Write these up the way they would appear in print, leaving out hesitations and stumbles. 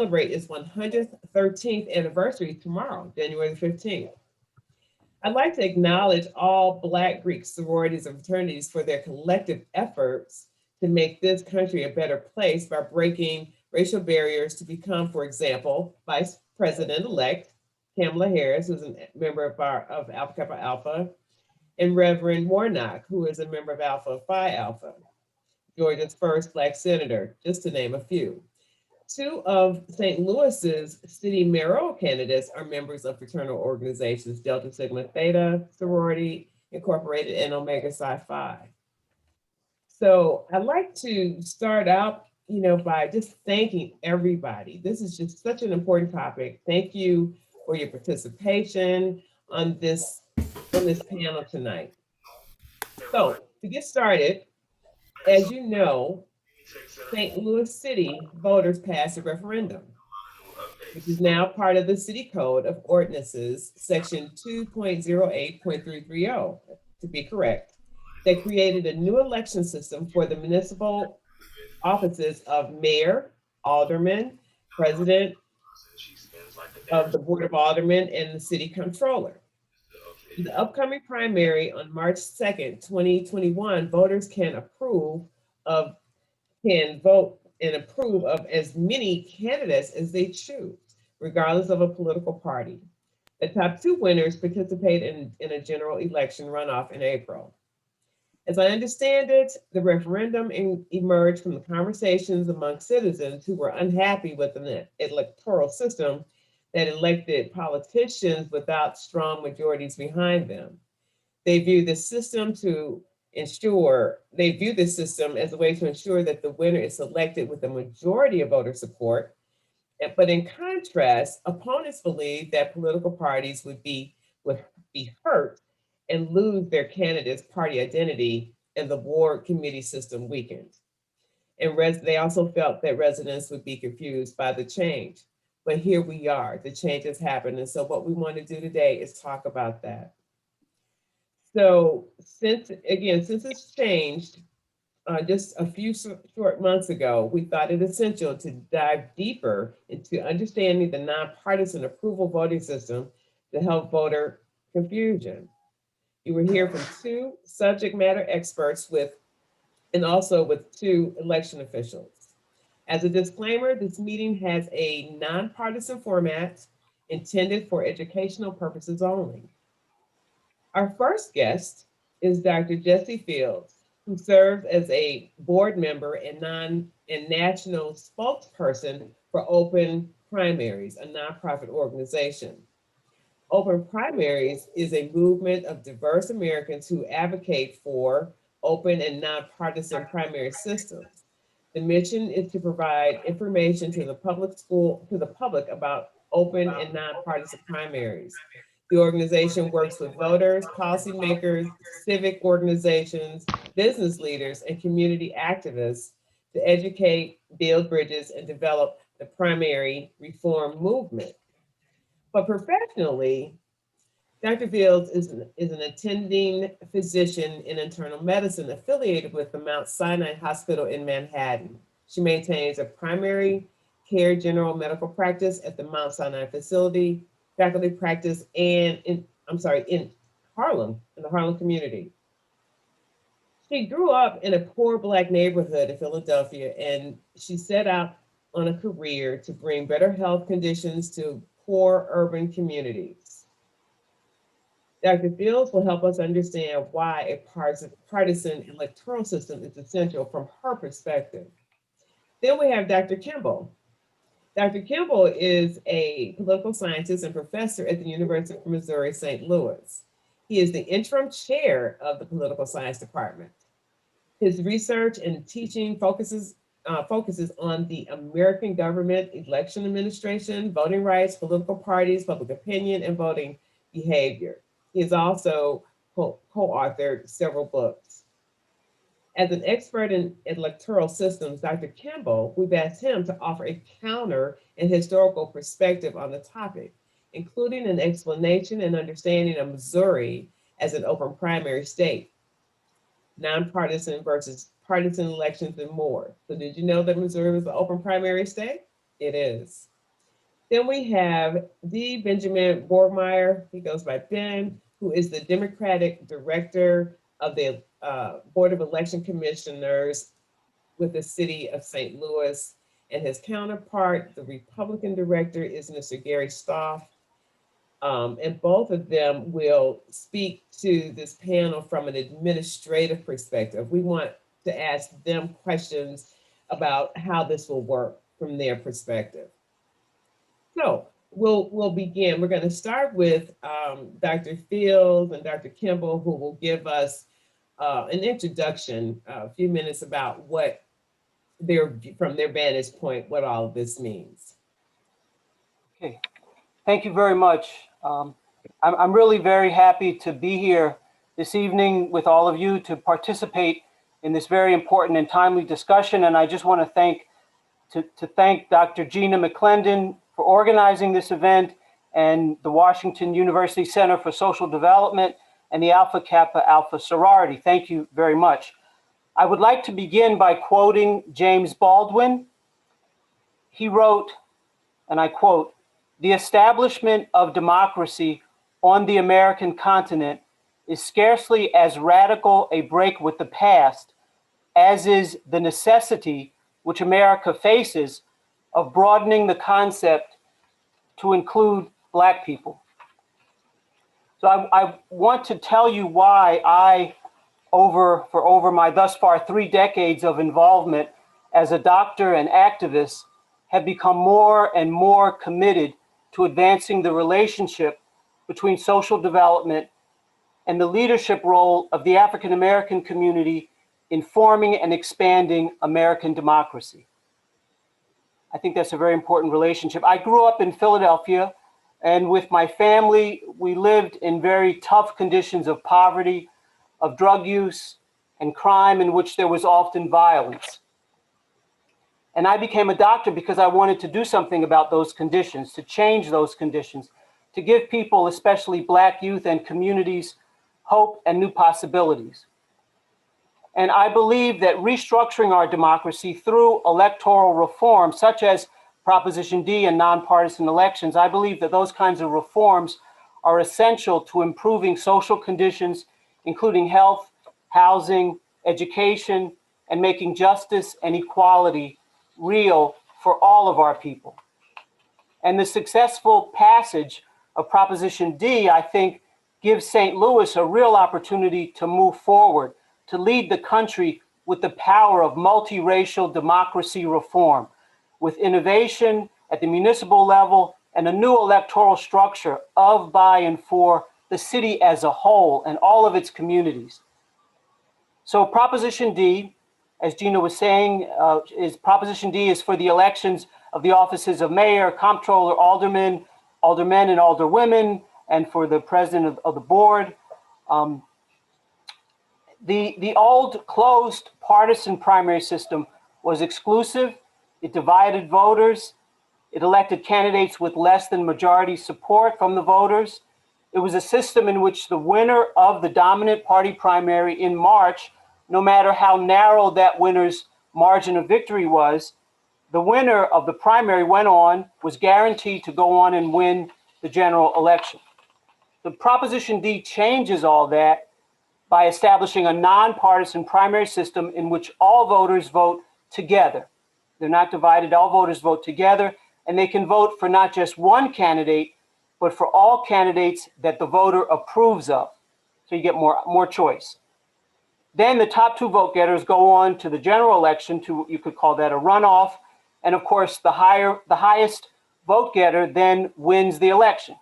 celebrate its 113th anniversary tomorrow, January 15th. I'd like to acknowledge all Black Greek sororities and fraternities for their collective efforts to make this country a better place by breaking racial barriers to become, for example, Vice President-elect Kamala Harris, who's a member of Alpha Kappa Alpha, and Reverend Warnock, who is a member of Alpha Phi Alpha, Georgia's first Black senator, just to name a few. Two of St. Louis's city mayoral candidates are members of fraternal organizations, Delta Sigma Theta Sorority Incorporated and Omega Psi Phi. So I'd like to start out, by just thanking everybody. This is just such an important topic. Thank you for your participation on this panel tonight. So to get started, as you know, St. Louis City voters passed a referendum, which is now part of the City Code of Ordinances, Section 2.08.330, to be correct, that created a new election system for the municipal offices of mayor, alderman, president of the Board of Aldermen, and the city comptroller. In the upcoming primary on March 2nd, 2021, voters can vote and approve of as many candidates as they choose, regardless of a political party. The top two winners participate in a general election runoff in April. As I understand it, the referendum emerged from the conversations among citizens who were unhappy with an electoral system that elected politicians without strong majorities behind them. They view this system as a way to ensure that the winner is selected with a majority of voter support. But in contrast, opponents believe that political parties would be hurt and lose their candidate's party identity, and the ward committee system weakened. And they also felt that residents would be confused by the change. But here we are, the change has happened. And so what we want to do today is talk about that. So since it's changed just a few short months ago, we thought it essential to dive deeper into understanding the nonpartisan approval voting system to help voter confusion. You will hear from two subject matter experts and also with two election officials. As a disclaimer, this meeting has a nonpartisan format intended for educational purposes only. Our first guest is Dr. Jesse Fields, who serves as a board member and national spokesperson for Open Primaries, a nonprofit organization. Open Primaries is a movement of diverse Americans who advocate for open and nonpartisan primary systems. The mission is to provide information to the public about open and nonpartisan primaries. The organization works with voters, policymakers, civic organizations, business leaders, and community activists to educate, build bridges, and develop the primary reform movement. But professionally, Dr. Fields is an attending physician in internal medicine affiliated with the Mount Sinai Hospital in Manhattan. She maintains a primary care general medical practice at the Mount Sinai facility, faculty practice, and in Harlem, in the Harlem community. She grew up in a poor Black neighborhood in Philadelphia, and she set out on a career to bring better health conditions to poor urban communities. Dr. Fields will help us understand why a partisan electoral system is essential from her perspective. Then we have Dr. Kimball. Dr. Kimball is a political scientist and professor at the University of Missouri, St. Louis. He is the interim chair of the political science department. His research and teaching focuses on the American government, election administration, voting rights, political parties, public opinion, and voting behavior. He has also co-authored several books. As an expert in electoral systems, Dr. Kimball, we've asked him to offer a counter and historical perspective on the topic, including an explanation and understanding of Missouri as an open primary state, nonpartisan versus partisan elections, and more. So did you know that Missouri was an open primary state? It is. Then we have D. Benjamin Boardmeyer, he goes by Ben, who is the Democratic Director of the Board of Election Commissioners with the city of St. Louis. And his counterpart, the Republican Director, is Mr. Gary Stoff. And both of them will speak to this panel from an administrative perspective. We want to ask them questions about how this will work from their perspective. So we'll begin. We're going to start with Dr. Fields and Dr. Kimball, who will give us an introduction, a few minutes about what from their vantage point, what all of this means. Okay, thank you very much. I'm really very happy to be here this evening with all of you to participate in this very important and timely discussion. And I just want to thank Dr. Gina McClendon for organizing this event, and the Washington University Center for Social Development and the Alpha Kappa Alpha Sorority. Thank you very much. I would like to begin by quoting James Baldwin. He wrote, and I quote, "The establishment of democracy on the American continent is scarcely as radical a break with the past as is the necessity which America faces of broadening the concept to include Black people." So I want to tell you why I, for over my thus far 3 decades of involvement as a doctor and activist, have become more and more committed to advancing the relationship between social development and the leadership role of the African American community in forming and expanding American democracy. I think that's a very important relationship. I grew up in Philadelphia, and with my family, we lived in very tough conditions of poverty, of drug use, and crime in which there was often violence. And I became a doctor because I wanted to do something about those conditions, to change those conditions, to give people, especially Black youth and communities, hope and new possibilities. And I believe that restructuring our democracy through electoral reform, such as Proposition D and nonpartisan elections, I believe that those kinds of reforms are essential to improving social conditions, including health, housing, education, and making justice and equality real for all of our people. And the successful passage of Proposition D, I think, gives St. Louis a real opportunity to move forward, to lead the country with the power of multiracial democracy reform, with innovation at the municipal level and a new electoral structure of, by, and for the city as a whole and all of its communities. So Proposition D, as Gina was saying, Proposition D is for the elections of the offices of mayor, comptroller, aldermen, and alderwomen, and for the president of the board. The old closed partisan primary system was exclusive. It divided voters. It elected candidates with less than majority support from the voters. It was a system in which the winner of the dominant party primary in March, no matter how narrow that winner's margin of victory was, the winner of the primary was guaranteed to go on and win the general election. The Proposition D changes all that by establishing a nonpartisan primary system in which all voters vote together. They're not divided, all voters vote together, and they can vote for not just one candidate, but for all candidates that the voter approves of. So you get more choice. Then the top 2 vote getters go on to the general election, you could call that a runoff. And of course, the highest vote getter then wins the election.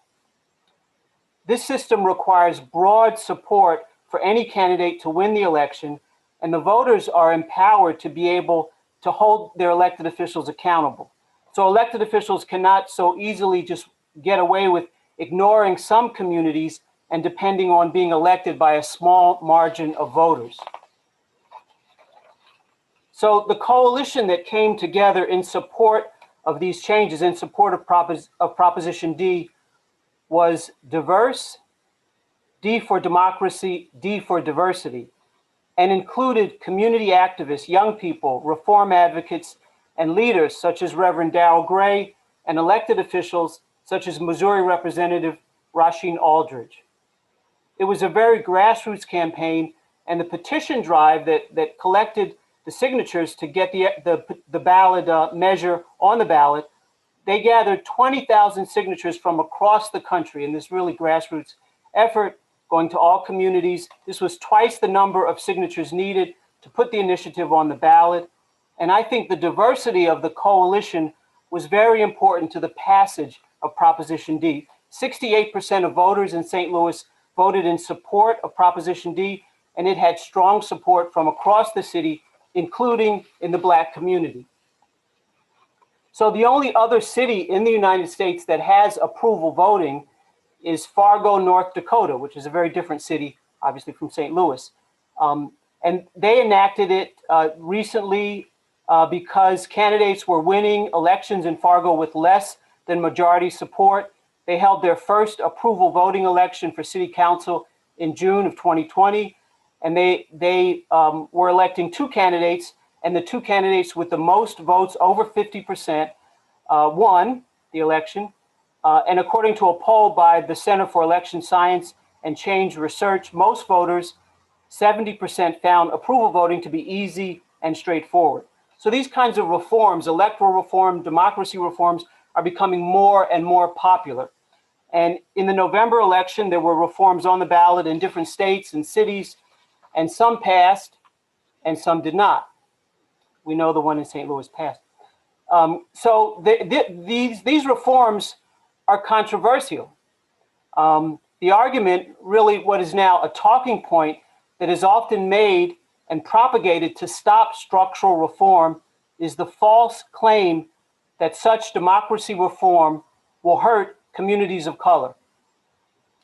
This system requires broad support for any candidate to win the election, and the voters are empowered to be able to hold their elected officials accountable. So elected officials cannot so easily just get away with ignoring some communities and depending on being elected by a small margin of voters. So the coalition that came together in support of these changes, in support of Proposition D, was diverse, D for democracy, D for diversity, and included community activists, young people, reform advocates, and leaders such as Reverend Darrell Gray and elected officials such as Missouri Representative Rasheen Aldridge. It was a very grassroots campaign, and the petition drive that collected the signatures to get the ballot measure on the ballot, they gathered 20,000 signatures from across the country in this really grassroots effort, going to all communities. This was twice the number of signatures needed to put the initiative on the ballot. And I think the diversity of the coalition was very important to the passage of Proposition D. 68% of voters in St. Louis voted in support of Proposition D, and it had strong support from across the city, including in the Black community. So the only other city in the United States that has approval voting is Fargo, North Dakota, which is a very different city, obviously, from St. Louis. And they enacted it recently because candidates were winning elections in Fargo with less than majority support. They held their first approval voting election for city council in June of 2020. And they were electing two candidates, and the two candidates with the most votes, over 50%, won the election. And according to a poll by the Center for Election Science and Change Research, most voters, 70%, found approval voting to be easy and straightforward. So these kinds of reforms, electoral reform, democracy reforms, are becoming more and more popular. And in the November election, there were reforms on the ballot in different states and cities, and some passed and some did not. We know the one in St. Louis passed. So these reforms are controversial. The argument, really what is now a talking point that is often made and propagated to stop structural reform, is the false claim that such democracy reform will hurt communities of color.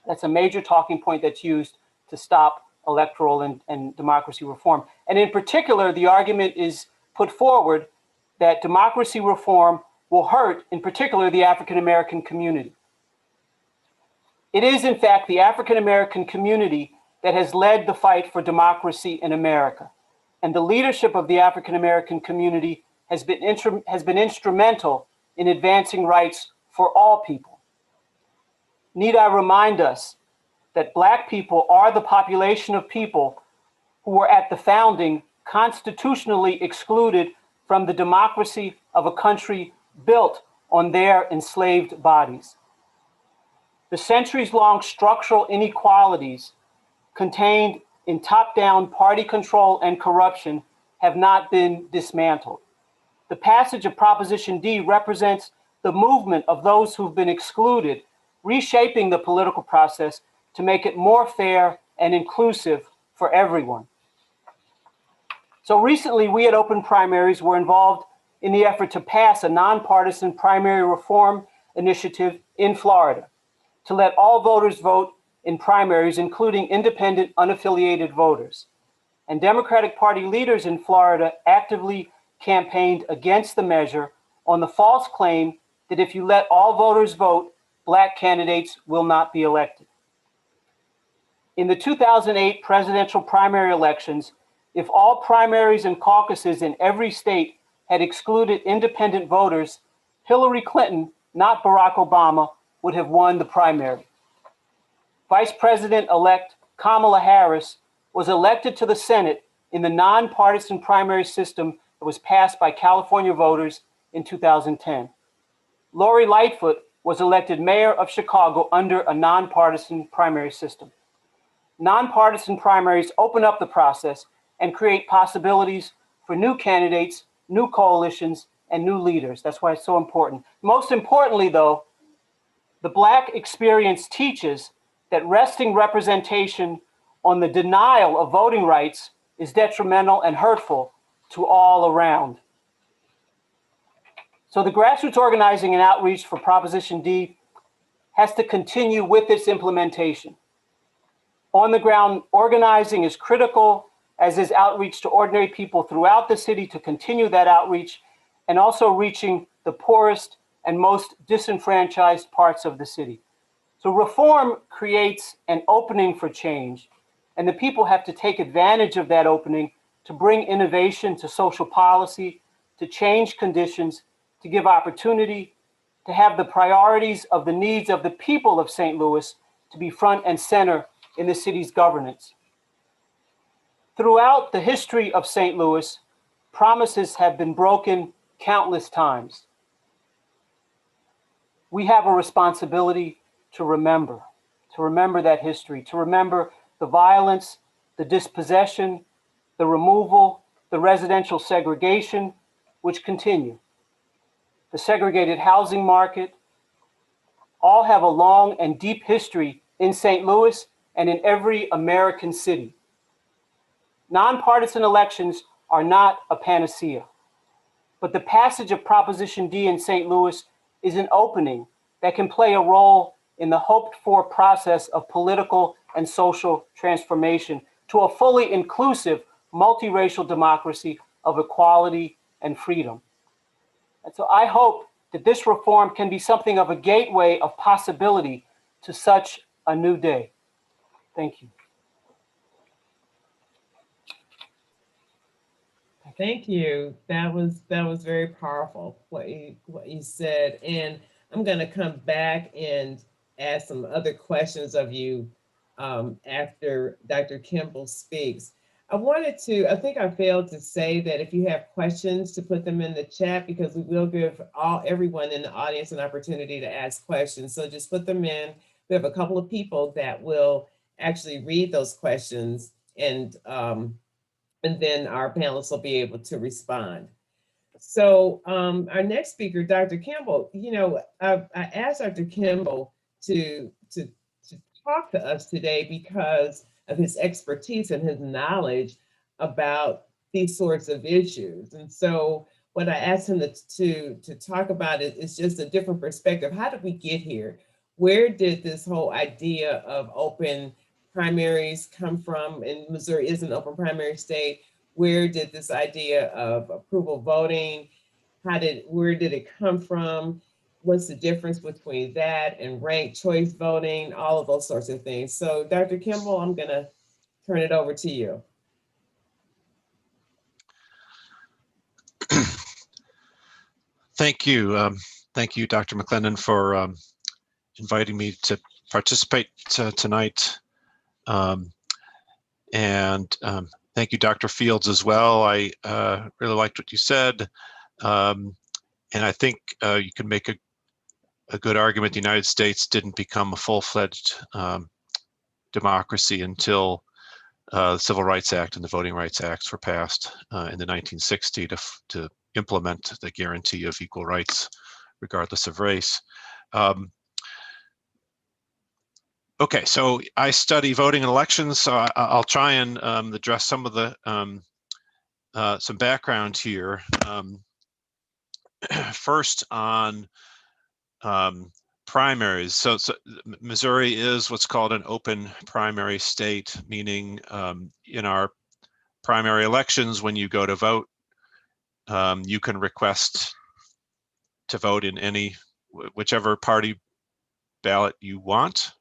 That's a major talking point that's used to stop electoral and democracy reform. And in particular, the argument is put forward that democracy reform will hurt, in particular, the African-American community. It is, in fact, the African-American community that has led the fight for democracy in America. And the leadership of the African-American community has been instrumental in advancing rights for all people. Need I remind us that Black people are the population of people who were at the founding constitutionally excluded from the democracy of a country built on their enslaved bodies. The centuries-long structural inequalities contained in top-down party control and corruption have not been dismantled. The passage of Proposition D represents the movement of those who've been excluded, reshaping the political process to make it more fair and inclusive for everyone. So recently, we at Open Primaries were involved in the effort to pass a nonpartisan primary reform initiative in Florida to let all voters vote in primaries, including independent, unaffiliated voters. And Democratic Party leaders in Florida actively campaigned against the measure on the false claim that if you let all voters vote, Black candidates will not be elected. In the 2008 presidential primary elections, if all primaries and caucuses in every state had excluded independent voters, Hillary Clinton, not Barack Obama, would have won the primary. Vice President-elect Kamala Harris was elected to the Senate in the nonpartisan primary system that was passed by California voters in 2010. Lori Lightfoot was elected mayor of Chicago under a nonpartisan primary system. Nonpartisan primaries open up the process and create possibilities for new candidates, new coalitions, and new leaders. That's why it's so important. Most importantly, though, the Black experience teaches that resting representation on the denial of voting rights is detrimental and hurtful to all around. So the grassroots organizing and outreach for Proposition D has to continue with its implementation. On the ground organizing is critical, as is outreach to ordinary people throughout the city to continue that outreach, and also reaching the poorest and most disenfranchised parts of the city. So reform creates an opening for change, and the people have to take advantage of that opening to bring innovation to social policy, to change conditions, to give opportunity, to have the priorities of the needs of the people of St. Louis to be front and center in the city's governance. Throughout the history of St. Louis, promises have been broken countless times. We have a responsibility to remember that history, to remember the violence, the dispossession, the removal, the residential segregation, which continue. The segregated housing market, all have a long and deep history in St. Louis and in every American city. Nonpartisan elections are not a panacea, but the passage of Proposition D in St. Louis is an opening that can play a role in the hoped-for process of political and social transformation to a fully inclusive, multiracial democracy of equality and freedom. And so I hope that this reform can be something of a gateway of possibility to such a new day. Thank you. Thank you. That was very powerful, what you said. And I'm going to come back and ask some other questions of you after Dr. Kimball speaks. I think I failed to say that if you have questions, to put them in the chat, because we will give everyone in the audience an opportunity to ask questions. So just put them in. We have a couple of people that will actually read those questions, and then our panelists will be able to respond. So our next speaker, Dr. Kimball, I asked Dr. Kimball to talk to us today because of his expertise and his knowledge about these sorts of issues. And so what I asked him to talk about is just a different perspective. How did we get here? Where did this whole idea of open primaries come from? And Missouri is an open primary state. Where did this idea of approval voting, where did it come from? What's the difference between that and ranked choice voting, all of those sorts of things. So Dr. Kimball, I'm gonna turn it over to you. Thank you. Thank you, Dr. McClendon, for inviting me to participate tonight. And thank you, Dr. Fields, as well. I really liked what you said. And I think you can make a good argument. The United States didn't become a full-fledged democracy until the Civil Rights Act and the Voting Rights Acts were passed in the 1960s to implement the guarantee of equal rights, regardless of race. Okay, so I study voting and elections, so I'll try and address some of the some background here. First on primaries. So Missouri is what's called an open primary state, meaning in our primary elections, when you go to vote, you can request to vote in whichever party ballot you want.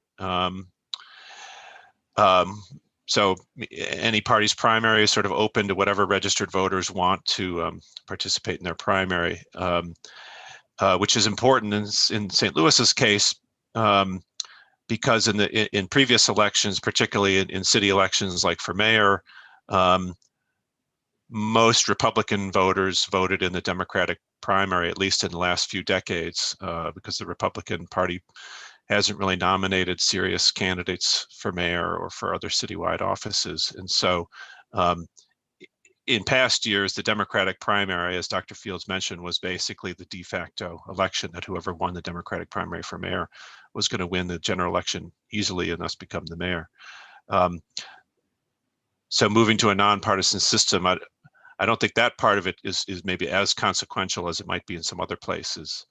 So any party's primary is sort of open to whatever registered voters want to participate in their primary, which is important in St. Louis's case, because in previous elections, particularly in city elections like for mayor, most Republican voters voted in the Democratic primary, at least in the last few decades, because the Republican Party hasn't really nominated serious candidates for mayor or for other citywide offices. And so in past years, the Democratic primary, as Dr. Fields mentioned, was basically the de facto election, that whoever won the Democratic primary for mayor was going to win the general election easily and thus become the mayor. So moving to a nonpartisan system, I don't think that part of it is maybe as consequential as it might be in some other places.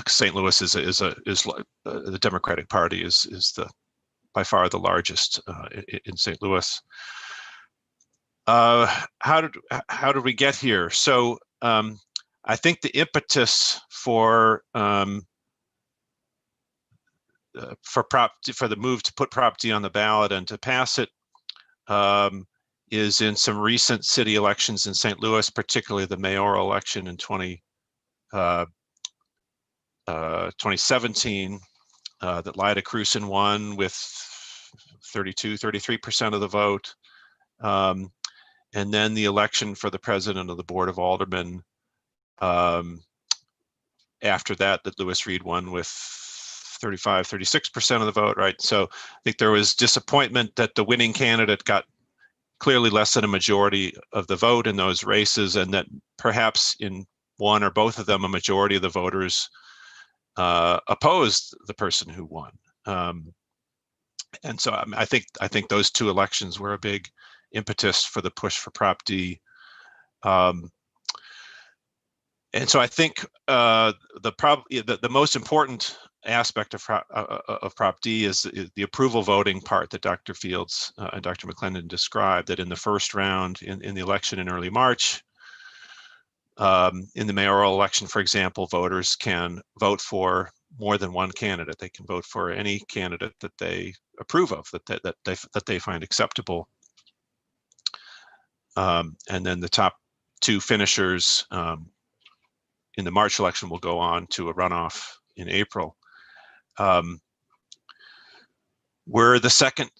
St. Louis is the Democratic Party is by far the largest in St. Louis. How did we get here? So I think the impetus for the move to put Prop D on the ballot and to pass it is in some recent city elections in St. Louis, particularly the mayoral election in 2018 2017, that Lyda Cruson won with 33% of the vote. And then the election for the president of the Board of Aldermen, after that Lewis Reed won with 36% of the vote, right? So I think there was disappointment that the winning candidate got clearly less than a majority of the vote in those races, and that perhaps in one or both of them, a majority of the voters opposed the person who won. And so I think those two elections were a big impetus for the push for Prop D. And so I think the most important aspect of Prop D is the approval voting part that Dr. Fields and Dr. McClendon described, that in the first round in the election in early March, in the mayoral election, for example, voters can vote for more than one candidate. They can vote for any candidate that they approve of, that they find acceptable. And then the top two finishers in the March election will go on to a runoff in April. We're the second,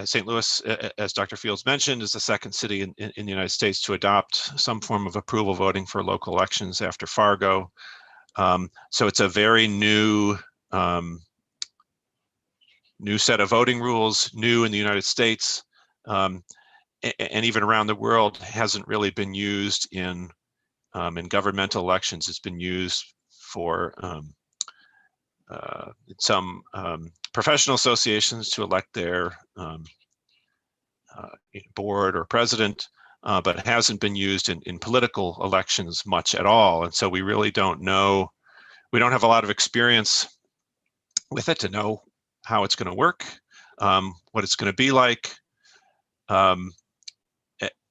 St. Louis, as Dr. Fields mentioned, is the second city in the United States to adopt some form of approval voting for local elections after Fargo. So it's a very new set of voting rules, new in the United States, and even around the world, hasn't really been used in governmental elections. It's been used for some professional associations to elect their board or president, but it hasn't been used in political elections much at all. And so we really don't know, we don't have a lot of experience with it to know how it's going to work, what it's going to be like.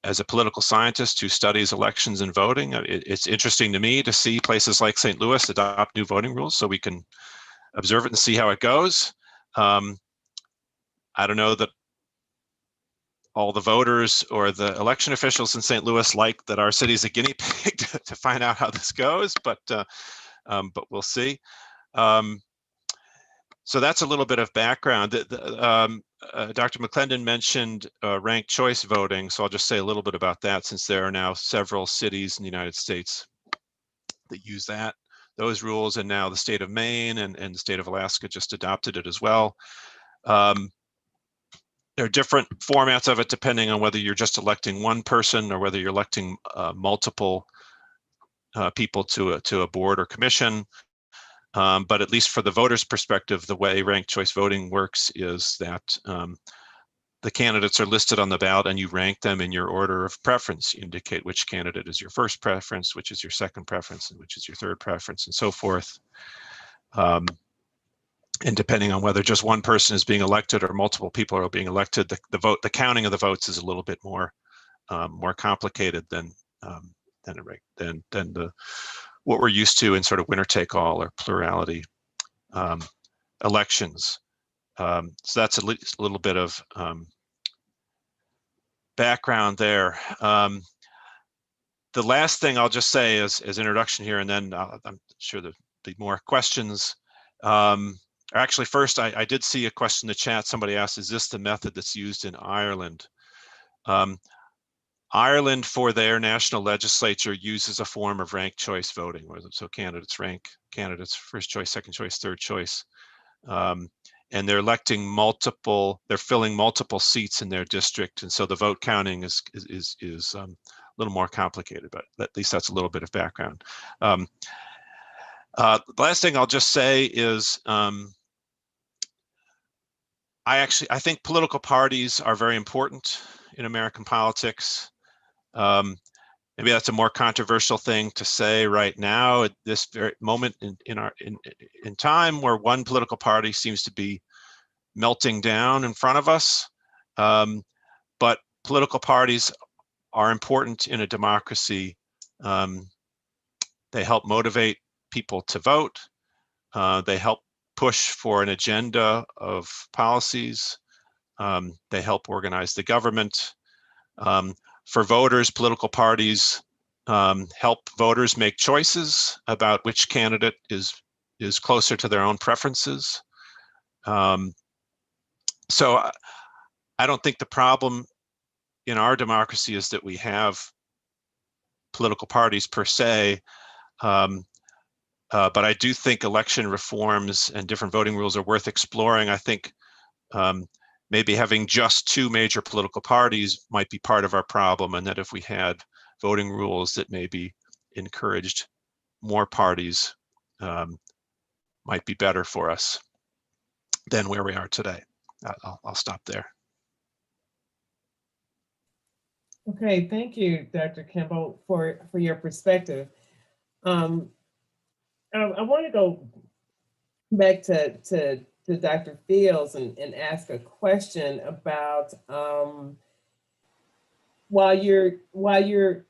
As a political scientist who studies elections and voting, it's interesting to me to see places like St. Louis adopt new voting rules so we can observe it and see how it goes. I don't know that all the voters or the election officials in St. Louis like that our city is a guinea pig to find out how this goes, but we'll see. So that's a little bit of background. Dr. McClendon mentioned ranked choice voting, so I'll just say a little bit about that, since there are now several cities in the United States that use those rules, and now the state of Maine and the state of Alaska just adopted it as well. There are different formats of it depending on whether you're just electing one person or whether you're electing multiple people to a board or commission. But at least for the voters' perspective, the way ranked choice voting works is that the candidates are listed on the ballot and you rank them in your order of preference. You indicate which candidate is your first preference, which is your second preference, and which is your third preference, and so forth. And depending on whether just one person is being elected or multiple people are being elected, the counting of the votes is a little bit more complicated than what we're used to in sort of winner take all or plurality elections. So that's a little bit of background there. The last thing I'll just say as introduction here, and then I'm sure there'll be more questions. Actually, first, I did see a question in the chat. Somebody asked, is this the method that's used in Ireland? Ireland, for their national legislature, uses a form of ranked choice voting, so candidates rank candidates first choice, second choice, third choice, and they're electing they're filling multiple seats in their district, and so the vote counting is a little more complicated, but at least that's a little bit of background. The last thing I'll just say is I think political parties are very important in American politics. Maybe that's a more controversial thing to say right now at this very moment in time, where one political party seems to be melting down in front of us. But political parties are important in a democracy. They help motivate people to vote. They help push for an agenda of policies. They help organize the government. For voters, political parties help voters make choices about which candidate is is closer to their own preferences. So I don't think the problem in our democracy is that we have political parties per se, but I do think election reforms and different voting rules are worth exploring. I think maybe having just two major political parties might be part of our problem, and that if we had voting rules that maybe encouraged more parties, might be better for us than where we are today. I'll stop there. Okay, thank you, Dr. Kimball, for your perspective. I want to go back to Dr. Fields and ask a question about while you're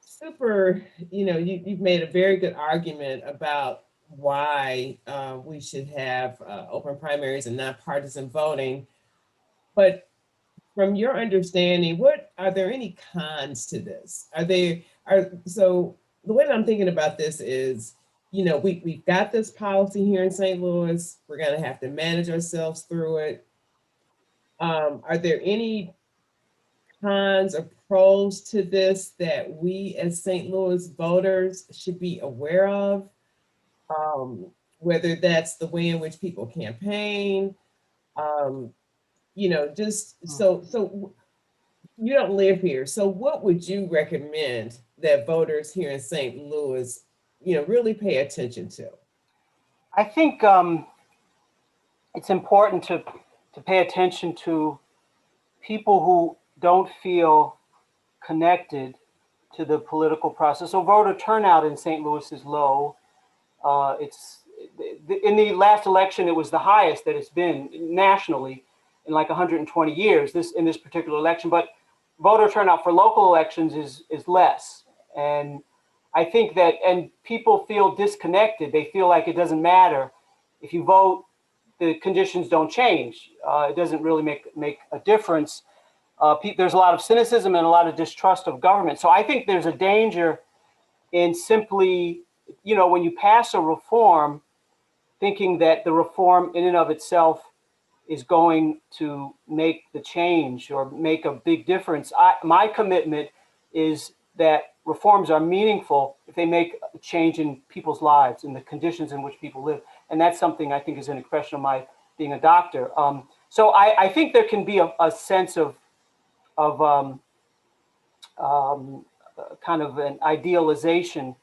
super, you've made a very good argument about why we should have open primaries and nonpartisan voting, but from your understanding, are there any cons to this? So the way that I'm thinking about this is, we've got this policy here in St. Louis. We're going to have to manage ourselves through it. Are there any cons or pros to this that we as St. Louis voters should be aware of? Whether that's the way in which people campaign, just so you don't live here. So what would you recommend that voters here in St. Louis, really pay attention to? I think it's important to pay attention to people who don't feel connected to the political process. So voter turnout in St. Louis is low. In the last election, it was the highest that it's been nationally in like 120 years, in this particular election, but voter turnout for local elections is less. And I think that, and people feel disconnected. They feel like it doesn't matter. If you vote, the conditions don't change. It doesn't really make a difference. There's a lot of cynicism and a lot of distrust of government. So I think there's a danger in simply, when you pass a reform, thinking that the reform in and of itself is going to make the change or make a big difference. My commitment is that reforms are meaningful if they make a change in people's lives and the conditions in which people live. And that's something I think is an expression of my being a doctor. So I think there can be a sense of kind of an idealization.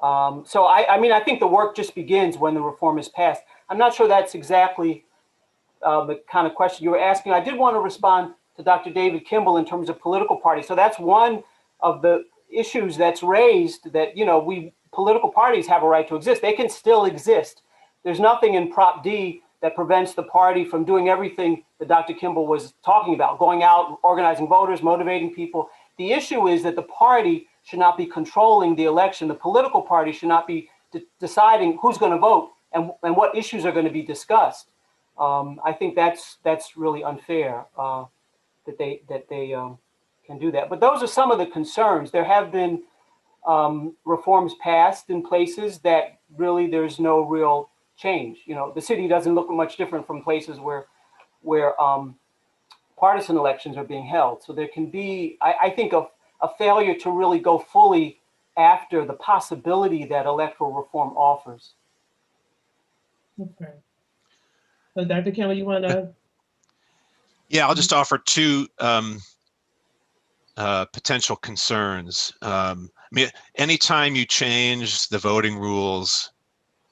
So I think the work just begins when the reform is passed. I'm not sure that's exactly the kind of question you were asking. I did want to respond to Dr. David Kimball in terms of political parties. So that's one of the issues that's raised, that, political parties have a right to exist. They can still exist. There's nothing in Prop D that prevents the party from doing everything that Dr. Kimball was talking about, going out, organizing voters, motivating people. The issue is that the party should not be controlling the election. The political party should not be deciding who's going to vote and what issues are going to be discussed. I think that's really unfair that they can do that. But those are some of the concerns. There have been reforms passed in places that really there's no real change. The city doesn't look much different from places where partisan elections are being held. So there can be, I think, a failure to really go fully after the possibility that electoral reform offers. Okay. So Dr. Kimball, you want to? Yeah, I'll just offer two potential concerns. Anytime you change the voting rules,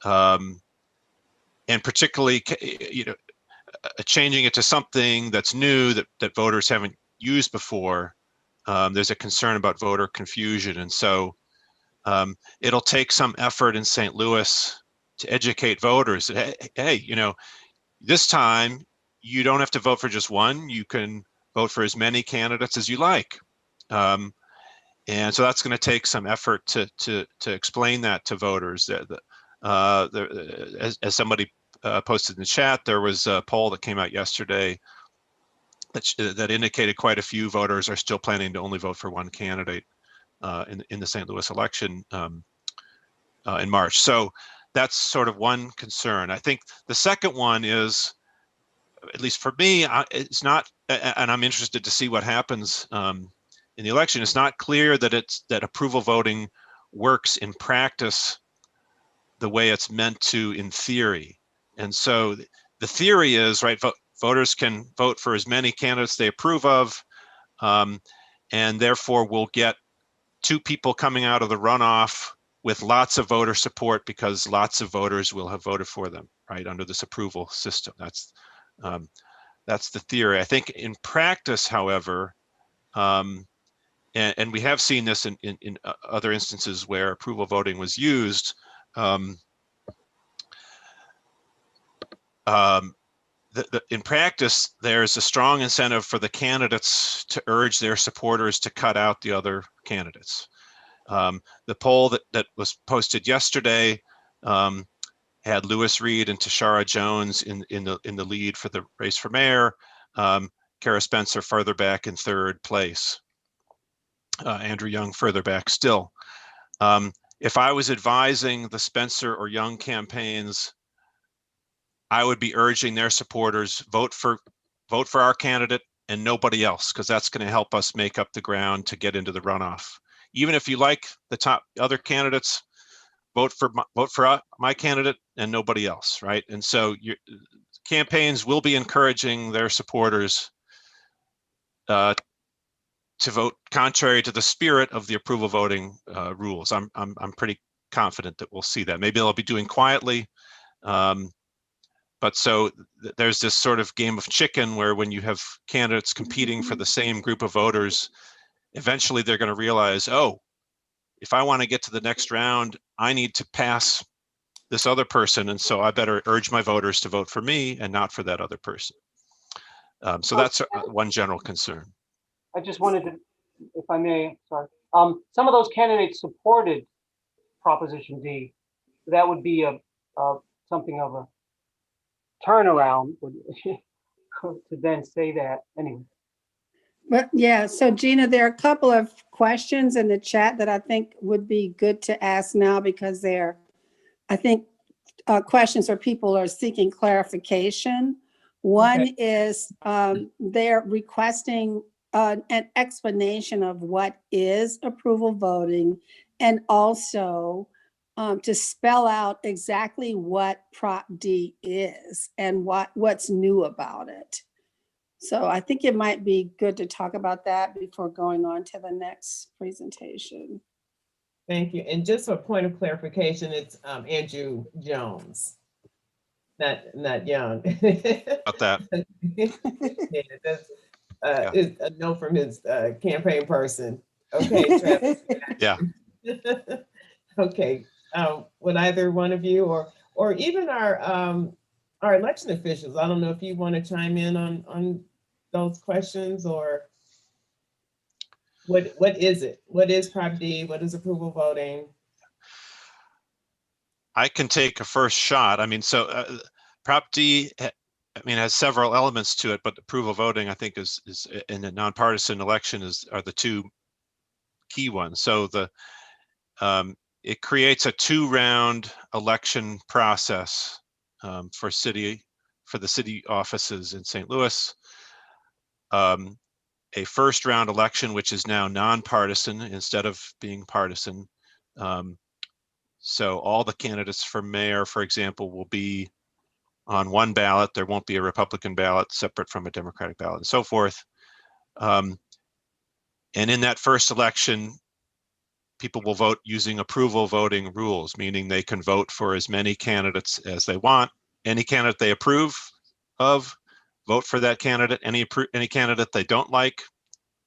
and particularly, changing it to something that's new that voters haven't used before, there's a concern about voter confusion. And so it'll take some effort in St. Louis to educate voters that, hey, this time you don't have to vote for just one. You can vote for as many candidates as you like. And so that's going to take some effort to explain that to voters. As somebody posted in the chat, there was a poll that came out yesterday that indicated quite a few voters are still planning to only vote for one candidate in the St. Louis election in March. So that's sort of one concern. I think the second one is, at least for me, it's not, and I'm interested to see what happens in the election. It's not clear that approval voting works in practice the way it's meant to in theory. And so the theory is, right, voters can vote for as many candidates they approve of, and therefore we'll get two people coming out of the runoff with lots of voter support because lots of voters will have voted for them, right, under this approval system. That's the theory. I think in practice, however, and we have seen this in other instances where approval voting was used, in practice, there's a strong incentive for the candidates to urge their supporters to cut out the other candidates. The poll that was posted yesterday had Lewis Reed and Tashara Jones in the lead for the race for mayor. Kara Spencer further back in third place. Andrew Young further back still. If I was advising the Spencer or Young campaigns, I would be urging their supporters vote for our candidate and nobody else, because that's going to help us make up the ground to get into the runoff. Even if you like the top other candidates, vote for my candidate and nobody else, right? And so campaigns will be encouraging their supporters to vote contrary to the spirit of the approval voting rules. I'm pretty confident that we'll see that. Maybe they'll be doing quietly, but so there's this sort of game of chicken where when you have candidates competing for the same group of voters, eventually they're going to realize, oh, if I want to get to the next round, I need to pass this other person, and so I better urge my voters to vote for me and not for that other person. So that's one general concern. I just wanted to, if I may, sorry. Some of those candidates supported Proposition D. That would be something of a turnaround to then say that anyway. But yeah, so Gina, there are a couple of questions in the chat that I think would be good to ask now, because they're, I think, questions where people are seeking clarification. One is they're requesting an explanation of what is approval voting, and also to spell out exactly what Prop D is and what's new about it. So I think it might be good to talk about that before going on to the next presentation. Thank you. And just for a point of clarification, it's Andrew Jones, not Young. About that. Yeah, that's it's a note from his campaign person. Okay, Travis. Yeah. Okay. Would either one of you or even our election officials, I don't know if you want to chime in on those questions, or what is it? What is Prop D? What is approval voting? I can take a first shot. I mean, so Prop D, I mean, has several elements to it, but approval voting, I think, is in a nonpartisan election are the two key ones. So it creates a 2-round election process for the city offices in St. Louis. A first-round election, which is now nonpartisan instead of being partisan. So all the candidates for mayor, for example, will be on one ballot. There won't be a Republican ballot separate from a Democratic ballot, and so forth. And in that first election, people will vote using approval voting rules, meaning they can vote for as many candidates as they want. Any candidate they approve of, vote for that candidate. Any candidate they don't like,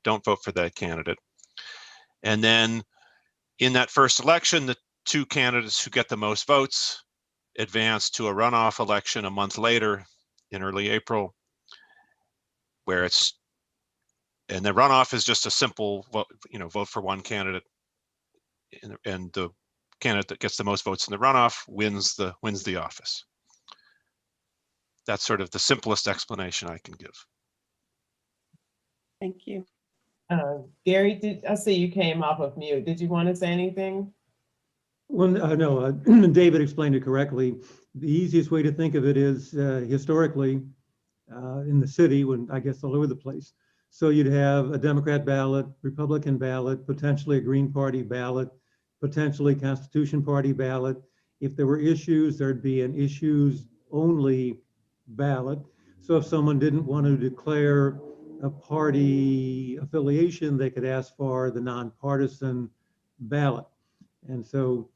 don't vote for that candidate. And then in that first election, the two candidates who get the most votes advance to a runoff election a month later in early April, where and the runoff is just a simple vote, vote for one candidate, and the candidate that gets the most votes in the runoff wins the office. That's sort of the simplest explanation I can give. Thank you. Gary, I see you came off of mute. Did you want to say anything? Well, no, David explained it correctly. The easiest way to think of it is historically in the city, when I guess all over the place. So you'd have a Democrat ballot, Republican ballot, potentially a Green Party ballot, potentially Constitution Party ballot. If there were issues, there'd be an issues only ballot. So if someone didn't want to declare a party affiliation, they could ask for the nonpartisan ballot. And so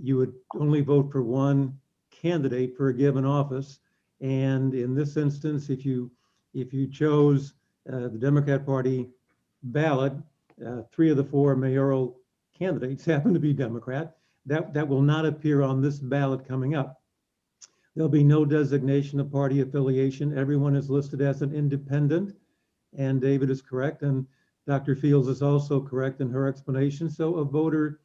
you would only vote for one candidate for a given office. And in this instance, if you chose the Democrat Party ballot, 3 of the 4 mayoral candidates happen to be Democrat. That will not appear on this ballot coming up. There'll be no designation of party affiliation. Everyone is listed as an independent, and David is correct, and Dr. Fields is also correct in her explanation. So a voter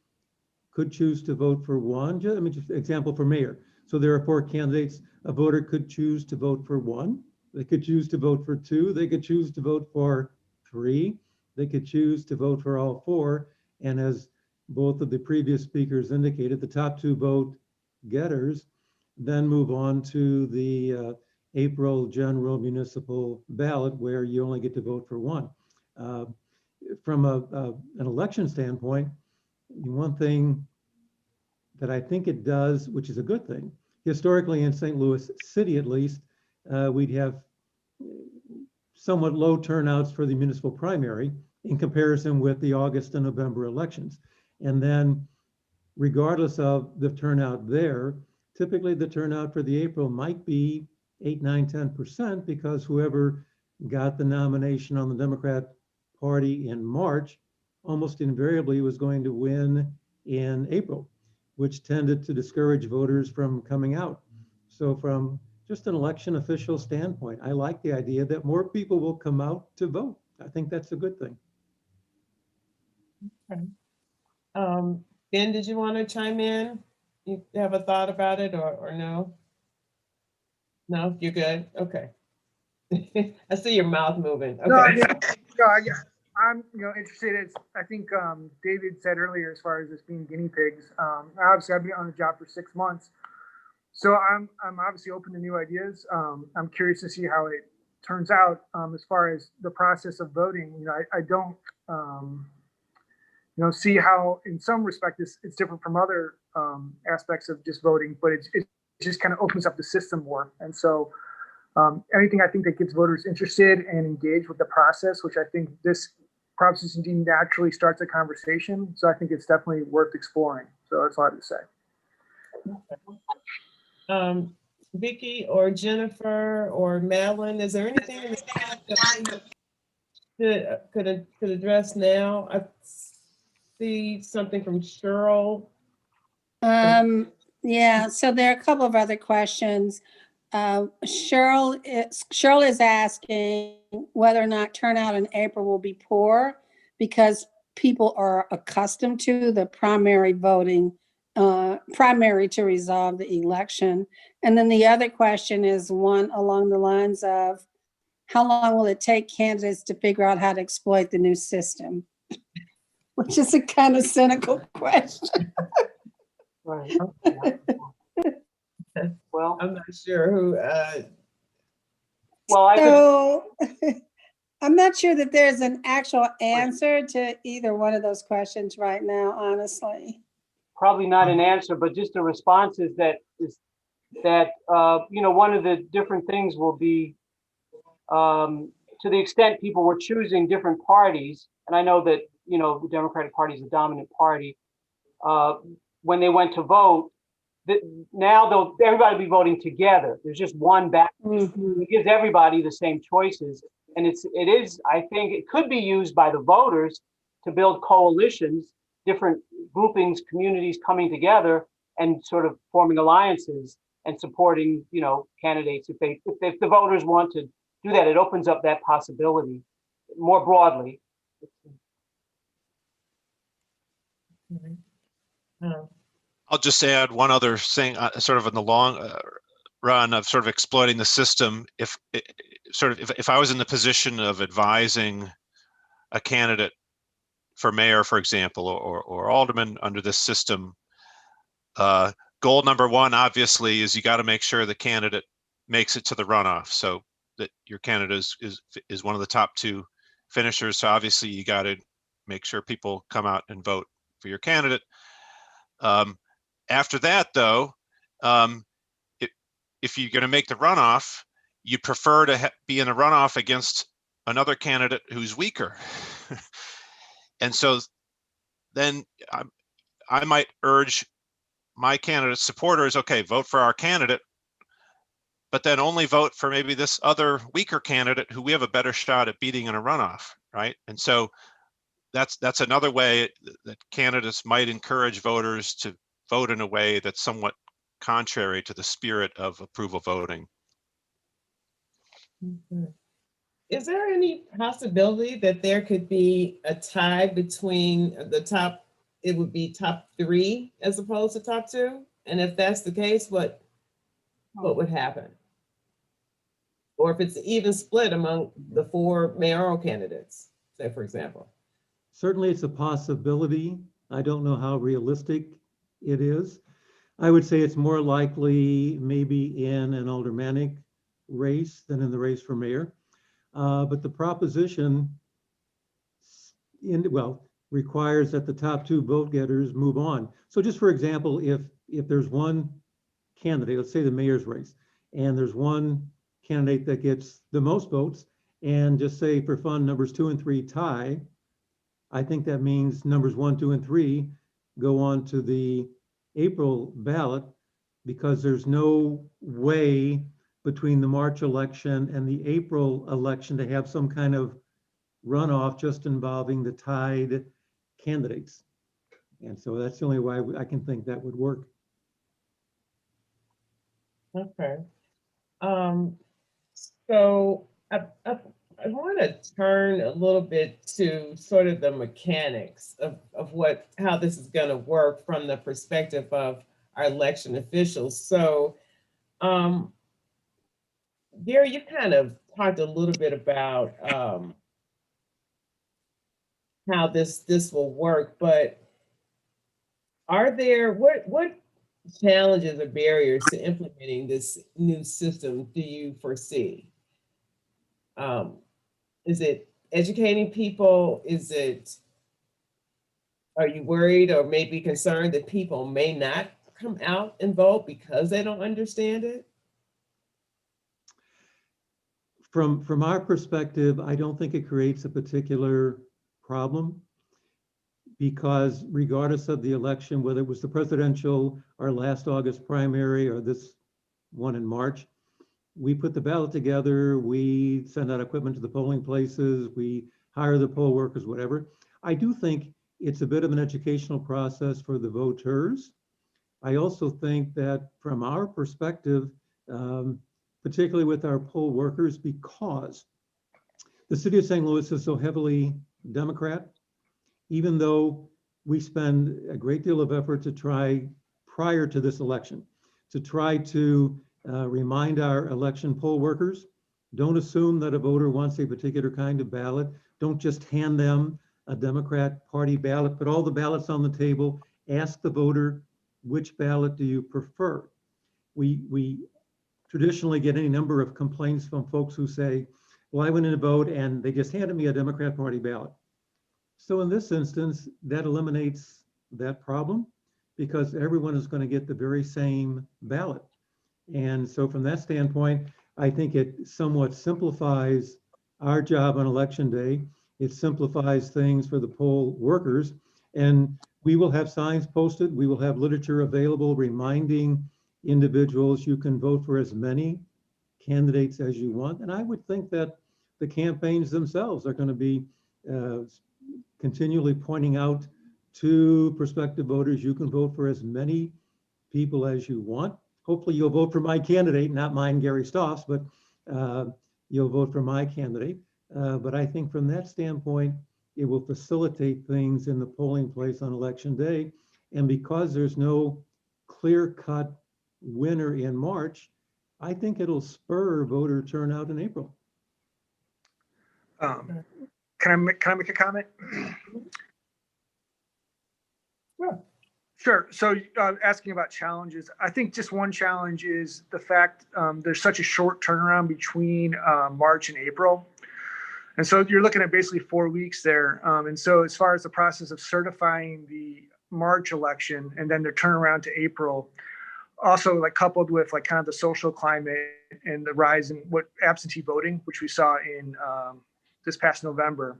could choose to vote for one. I mean, just example for mayor. So there are 4 candidates. A voter could choose to vote for one. They could choose to vote for 2. They could choose to vote for 3. They could choose to vote for all 4. And as both of the previous speakers indicated, the top 2 vote getters then move on to the April general municipal ballot, where you only get to vote for one. From an election standpoint, one thing that I think it does, which is a good thing, historically in St. Louis City at least, we'd have somewhat low turnouts for the municipal primary in comparison with the August and November elections. And then regardless of the turnout there, typically the turnout for the April might be 8, 9, 10%, because whoever got the nomination on the Democrat Party in March almost invariably was going to win in April, which tended to discourage voters from coming out. So from just an election official standpoint, I like the idea that more people will come out to vote. I think that's a good thing. Okay. Ben, did you want to chime in? You have a thought about it, or no? No, you're good? Okay. I see your mouth moving. No, I Okay. mean, I'm interested. I think David said earlier, as far as this being guinea pigs. Obviously, I've been on the job for 6 months, so I'm obviously open to new ideas. I'm curious to see how it turns out. As far as the process of voting, I don't see how, in some respect, it's different from other aspects of just voting, but it just kind of opens up the system more. And so anything I think that gets voters interested and engaged with the process, which I think this Proposition D naturally starts a conversation. So I think it's definitely worth exploring. So that's all I have to say. Vicki or Jennifer or Madeline, is there anything in the chat that we could address now? I see something from Cheryl. Yeah, so there are a couple of other questions. Cheryl is asking whether or not turnout in April will be poor because people are accustomed to the primary voting, primary to resolve the election. And then the other question is one along the lines of, how long will it take candidates to figure out how to exploit the new system? Which is a kind of cynical question. Right. Well, I'm not sure who. well, So I'm not sure that there's an actual answer to either one of those questions right now, honestly. probably not an answer, but just a response is that one of the different things will be to the extent people were choosing different parties, and I know that the Democratic Party is the dominant party. When they went to vote, now everybody will be voting together. There's just one ballot. It gives everybody the same choices, and I think it could be used by the voters to build coalitions, different groupings, communities coming together and sort of forming alliances and supporting candidates if the voters want to do that. It opens up that possibility more broadly. I'll just add one other thing, sort of in the long run of sort of exploiting the system. If I was in the position of advising a candidate for mayor, for example, or alderman under this system, Goal number one, obviously, is you got to make sure the candidate makes it to the runoff, so that your candidate is one of the top two finishers. So obviously, you got to make sure people come out and vote for your candidate. After that, though, if you're going to make the runoff, you prefer to be in a runoff against another candidate who's weaker. And so then I might urge my candidate supporters, okay, vote for our candidate, but then only vote for maybe this other weaker candidate who we have a better shot at beating in a runoff, right? And so that's another way that candidates might encourage voters to vote in a way that's somewhat contrary to the spirit of approval voting. Is there any possibility that there could be a tie between the top, it would be top three as opposed to top two? And if that's the case, what would happen? Or if it's even split among the four mayoral candidates, say, for example? Certainly it's a possibility. I don't know how realistic it is. I would say it's more likely maybe in an aldermanic race than in the race for mayor. But the proposition requires that the top two vote getters move on. So just for example, if there's one candidate, let's say the mayor's race, and there's one candidate that gets the most votes, and just say for fun, numbers 2 and 3 tie, I think that means numbers 1, 2, and 3 go on to the April ballot, because there's no way between the March election and the April election to have some kind of runoff just involving the tied candidates. And so that's the only way I can think that would work. Okay. So I want to turn a little bit to sort of the mechanics of how this is going to work from the perspective of our election officials. So, Gary, you kind of talked a little bit about how this will work, but are there what challenges or barriers to implementing this new system do you foresee? Is it educating people? Are you worried or maybe concerned that people may not come out and vote because they don't understand it? From our perspective, I don't think it creates a particular problem, because regardless of the election, whether it was the presidential or last August primary or this one in March, we put the ballot together, we send out equipment to the polling places, we hire the poll workers, whatever. I do think it's a bit of an educational process for the voters. I also think that from our perspective, particularly with our poll workers, because the city of St. Louis is so heavily Democrat, even though we spend a great deal of effort to try, prior to this election, to try to remind our election poll workers, don't assume that a voter wants a particular kind of ballot. Don't just hand them a Democrat Party ballot, put all the ballots on the table, ask the voter, which ballot do you prefer? We traditionally get any number of complaints from folks who say, well, I went in to vote and they just handed me a Democrat Party ballot. So in this instance, that eliminates that problem, because everyone is going to get the very same ballot. And so from that standpoint, I think it somewhat simplifies our job on election day. It simplifies things for the poll workers, and we will have signs posted. We will have literature available reminding individuals you can vote for as many candidates as you want. And I would think that the campaigns themselves are going to be continually pointing out to prospective voters, you can vote for as many people as you want. Hopefully you'll vote for my candidate, not mine, Gary Stoff's, but you'll vote for my candidate. But I think from that standpoint, it will facilitate things in the polling place on election day. And because there's no clear-cut winner in March, I think it'll spur voter turnout in April. Can I make a comment? Sure. Sure. So asking about challenges, I think just one challenge is the fact there's such a short turnaround between March and April. And so you're looking at basically 4 weeks there. And so as far as the process of certifying the March election and then the turnaround to April, also like coupled with like kind of the social climate and the rise in what absentee voting, which we saw in this past November.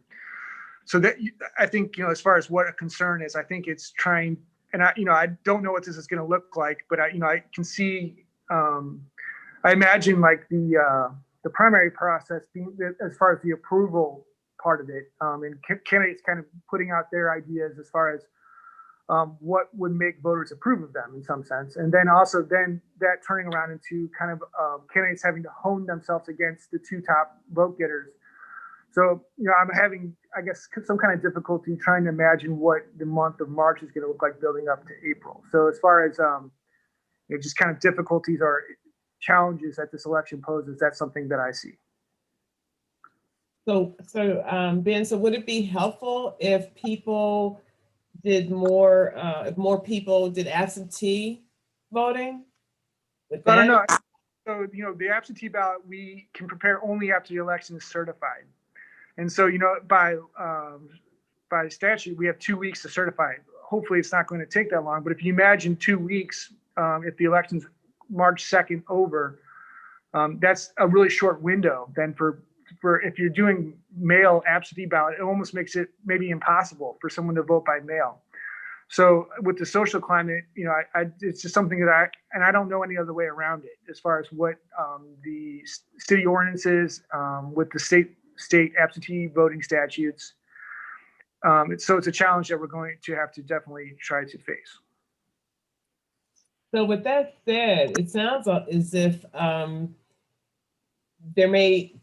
So that I think, you know, as far as what a concern is, I think it's trying, and I don't know what this is going to look like, but I can see, I imagine like the primary process being, as far as the approval part of it, and candidates kind of putting out their ideas as far as what would make voters approve of them in some sense. And then also then that turning around into kind of candidates having to hone themselves against the two top vote getters. So, you know, I'm having, I guess, some kind of difficulty trying to imagine what the month of March is going to look like building up to April. So as far as, you know, just kind of difficulties or challenges that this election poses, that's something that I see. So Ben, so would it be helpful if people did more, if more people did absentee voting? I don't know. So, you know, the absentee ballot, we can prepare only after the election is certified. And so, you know, by statute, we have 2 weeks to certify it. Hopefully it's not going to take that long, but if you imagine 2 weeks, if the election's March 2nd over, that's a really short window. Then for if you're doing mail absentee ballot, it almost makes it maybe impossible for someone to vote by mail. So with the social climate, you know, it's just something that I don't know any other way around it as far as what the city ordinances with the state absentee voting statutes. So it's a challenge that we're going to have to definitely try to face. So with that said, it sounds as if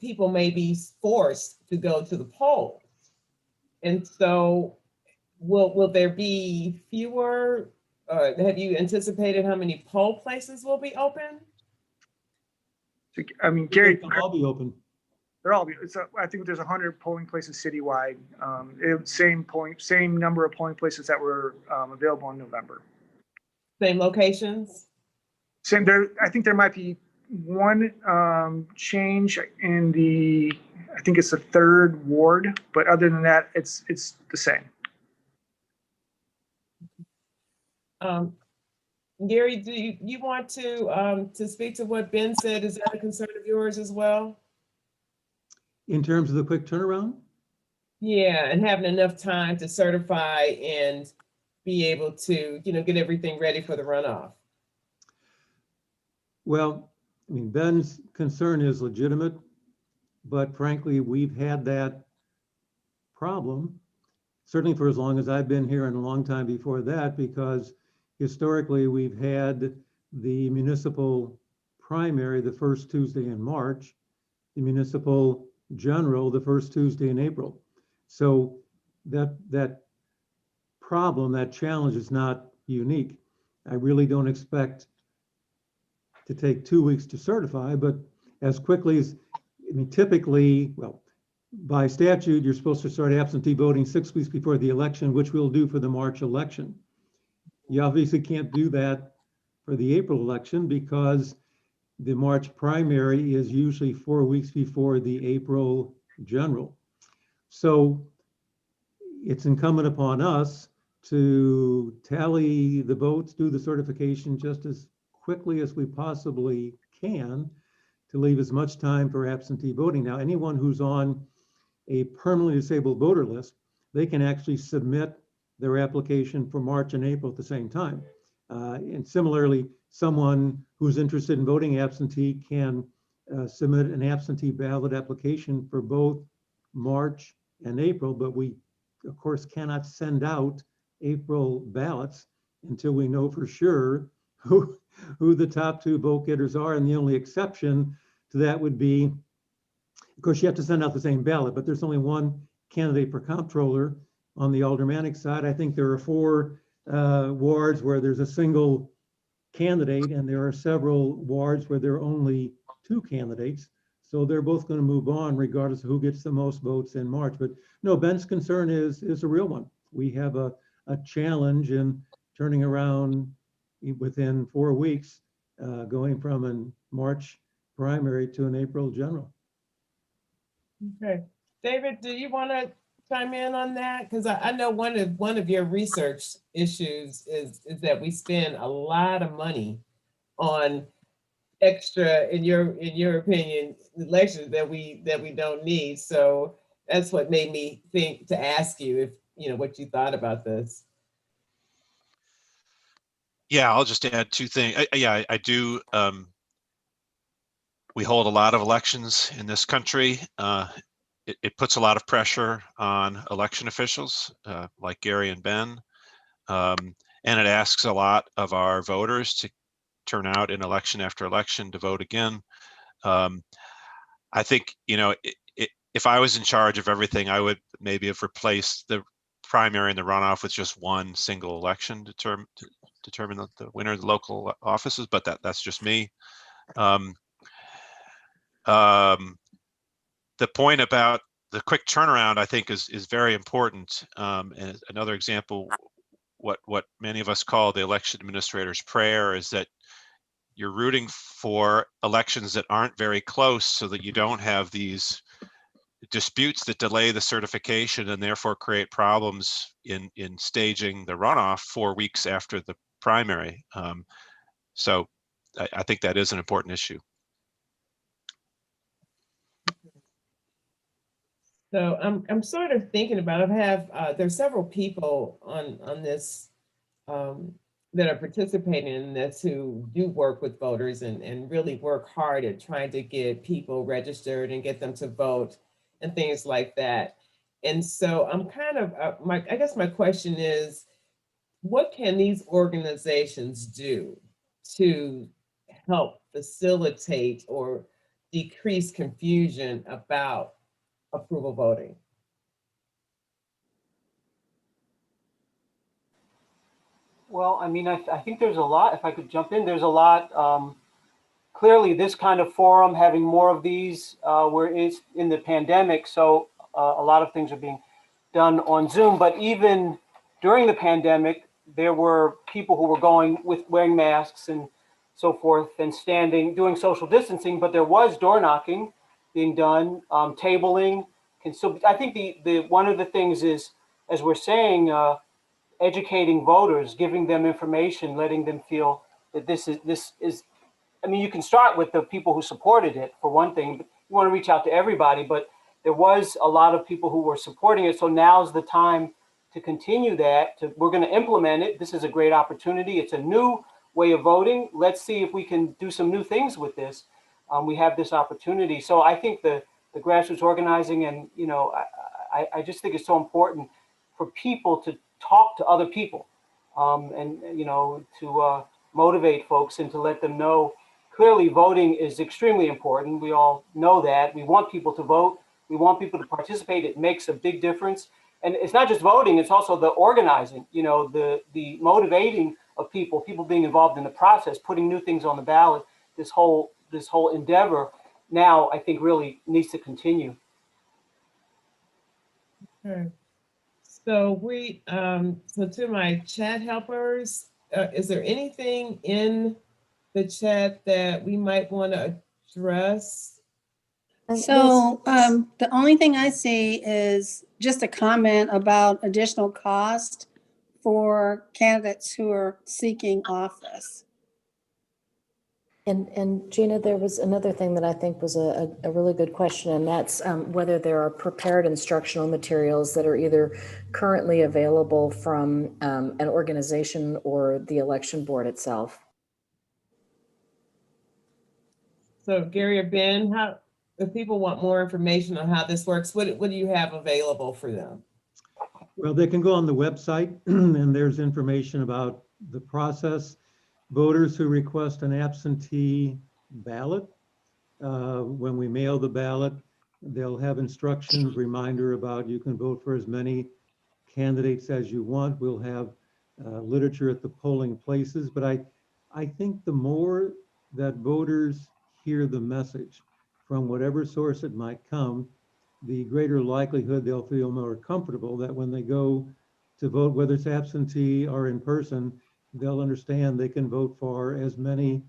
people may be forced to go to the polls. And so will there be fewer, have you anticipated how many poll places will be open? I mean, Gary, They'll all be open. they're all, I think there's 100 polling places citywide. Same number of polling places that were available in November. Same locations? Same there. I think there might be one change in I think it's the 3rd ward, but other than that, it's the same. Gary, do you want to speak to what Ben said? Is that a concern of yours as well? In terms of the quick turnaround? Yeah, and having enough time to certify and be able to, you know, get everything ready for the runoff. Well, I mean, Ben's concern is legitimate, but frankly, we've had that problem, certainly for as long as I've been here and a long time before that, because historically we've had the municipal primary the first Tuesday in March, the municipal general the first Tuesday in April. So that problem, that challenge is not unique. I really don't expect to take 2 weeks to certify, but as quickly as, I mean, typically, well, by statute, you're supposed to start absentee voting 6 weeks before the election, which we'll do for the March election. You obviously can't do that for the April election because the March primary is usually 4 weeks before the April general. So it's incumbent upon us to tally the votes, do the certification just as quickly as we possibly can to leave as much time for absentee voting. Now, anyone who's on a permanently disabled voter list, they can actually submit their application for March and April at the same time. And similarly, someone who's interested in voting absentee can submit an absentee ballot application for both March and April, but we, of course, cannot send out April ballots until we know for sure who the top 2 vote getters are. And the only exception to that would be, of course, you have to send out the same ballot, but there's only one candidate for comptroller on the Aldermanic side. I think there are 4 wards where there's a single candidate, and there are several wards where there are only 2 candidates. So they're both going to move on regardless of who gets the most votes in March. But no, Ben's concern is a real one. We have a challenge in turning around within 4 weeks, going from a March primary to an April general. Okay. David, do you want to chime in on that? Because I know one of your research issues is that we spend a lot of money on extra, in your opinion, elections that we don't need. So that's what made me think to ask you if what you thought about this. Yeah, I'll just add two things. I do. We hold a lot of elections in this country. It puts a lot of pressure on election officials like Gary and Ben. And it asks a lot of our voters to turn out in election after election to vote again. I think, if I was in charge of everything, I would maybe have replaced the primary and the runoff with just one single election to determine the winner of the local offices, but that's just me. The point about the quick turnaround, I think, is very important. And another example, what many of us call the election administrator's prayer, is that you're rooting for elections that aren't very close so that you don't have these disputes that delay the certification and therefore create problems in staging the runoff 4 weeks after the primary. So I think that is an important issue. So I'm sort of thinking about, there's several people on this that are participating in this who do work with voters and really work hard at trying to get people registered and get them to vote and things like that. And so I'm kind of, I guess my question is, what can these organizations do to help facilitate or decrease confusion about approval voting? Well, I mean, I think there's a lot, if I could jump in, there's a lot. Clearly, this kind of forum, having more of these, where it's in the pandemic, so a lot of things are being done on Zoom. But even during the pandemic, there were people who were going with wearing masks and so forth and standing, doing social distancing, but there was door knocking being done, tabling. And so I think the one of the things is, as we're saying, educating voters, giving them information, letting them feel that this is, I mean, you can start with the people who supported it for one thing, but you want to reach out to everybody, but there was a lot of people who were supporting it. So now's the time to continue that. We're going to implement it. This is a great opportunity. It's a new way of voting. Let's see if we can do some new things with this. We have this opportunity. So I think the grassroots organizing, and, I just think it's so important for people to talk to other people, and, to motivate folks and to let them know. Clearly, voting is extremely important. We all know that. We want people to vote. We want people to participate. It makes a big difference. And it's not just voting, it's also the organizing, the motivating of people being involved in the process, putting new things on the ballot. This whole endeavor now, I think, really needs to continue. Okay. So so to my chat helpers, is there anything in the chat that we might want to address? So the only thing I see is just a comment about additional cost for candidates who are seeking office. And Gina, there was another thing that I think was a really good question, and that's whether there are prepared instructional materials that are either currently available from an organization or the election board itself. So Gary or Ben, if people want more information on how this works, what do you have available for them? Well, they can go on the website and there's information about the process. Voters who request an absentee ballot, when we mail the ballot, they'll have instructions, reminder about you can vote for as many candidates as you want. We'll have literature at the polling places, but I think the more that voters hear the message from whatever source it might come, the greater likelihood they'll feel more comfortable that when they go to vote, whether it's absentee or in person, they'll understand they can vote for as many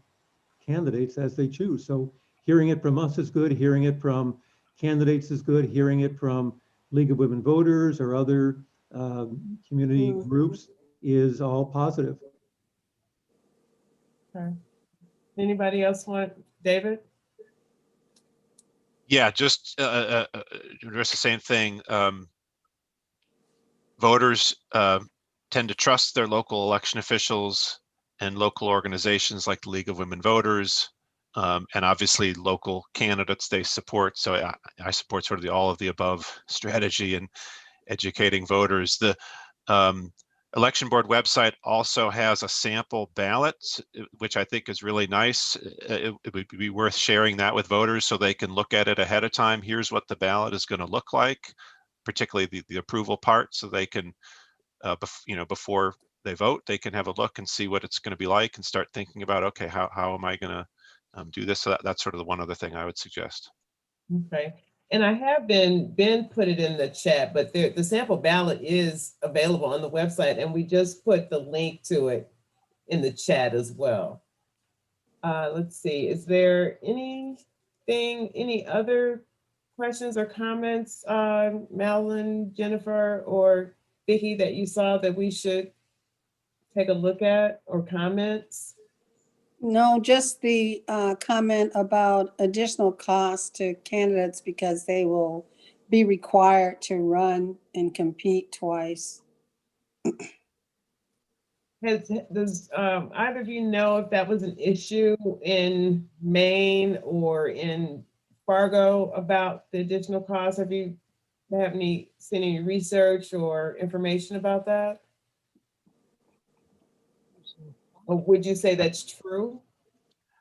candidates as they choose. So hearing it from us is good. Hearing it from candidates is good. Hearing it from League of Women Voters or other community Mhm. groups is all positive. Okay. Anybody else want, David? Yeah, just to address the same thing. Voters tend to trust their local election officials and local organizations like the League of Women Voters, and obviously local candidates they support. So I support sort of all of the above strategy and educating voters. The election board website also has a sample ballot, which I think is really nice. It would be worth sharing that with voters so they can look at it ahead of time. Here's what the ballot is going to look like, particularly the approval part, so they can, before they vote, they can have a look and see what it's going to be like and start thinking about, okay, how am I going to do this? So that's sort of the one other thing I would suggest. Okay. And I have Ben put it in the chat, but the sample ballot is available on the website, and we just put the link to it in the chat as well. Let's see, is there any other questions or comments, Madeline, Jennifer, or Vicki, that you saw that we should take a look at, or comments? No, just the comment about additional costs to candidates because they will be required to run and compete twice. Does either of you know if that was an issue in Maine or in Fargo about the additional costs? Have you seen any research or information about that? Or would you say that's true?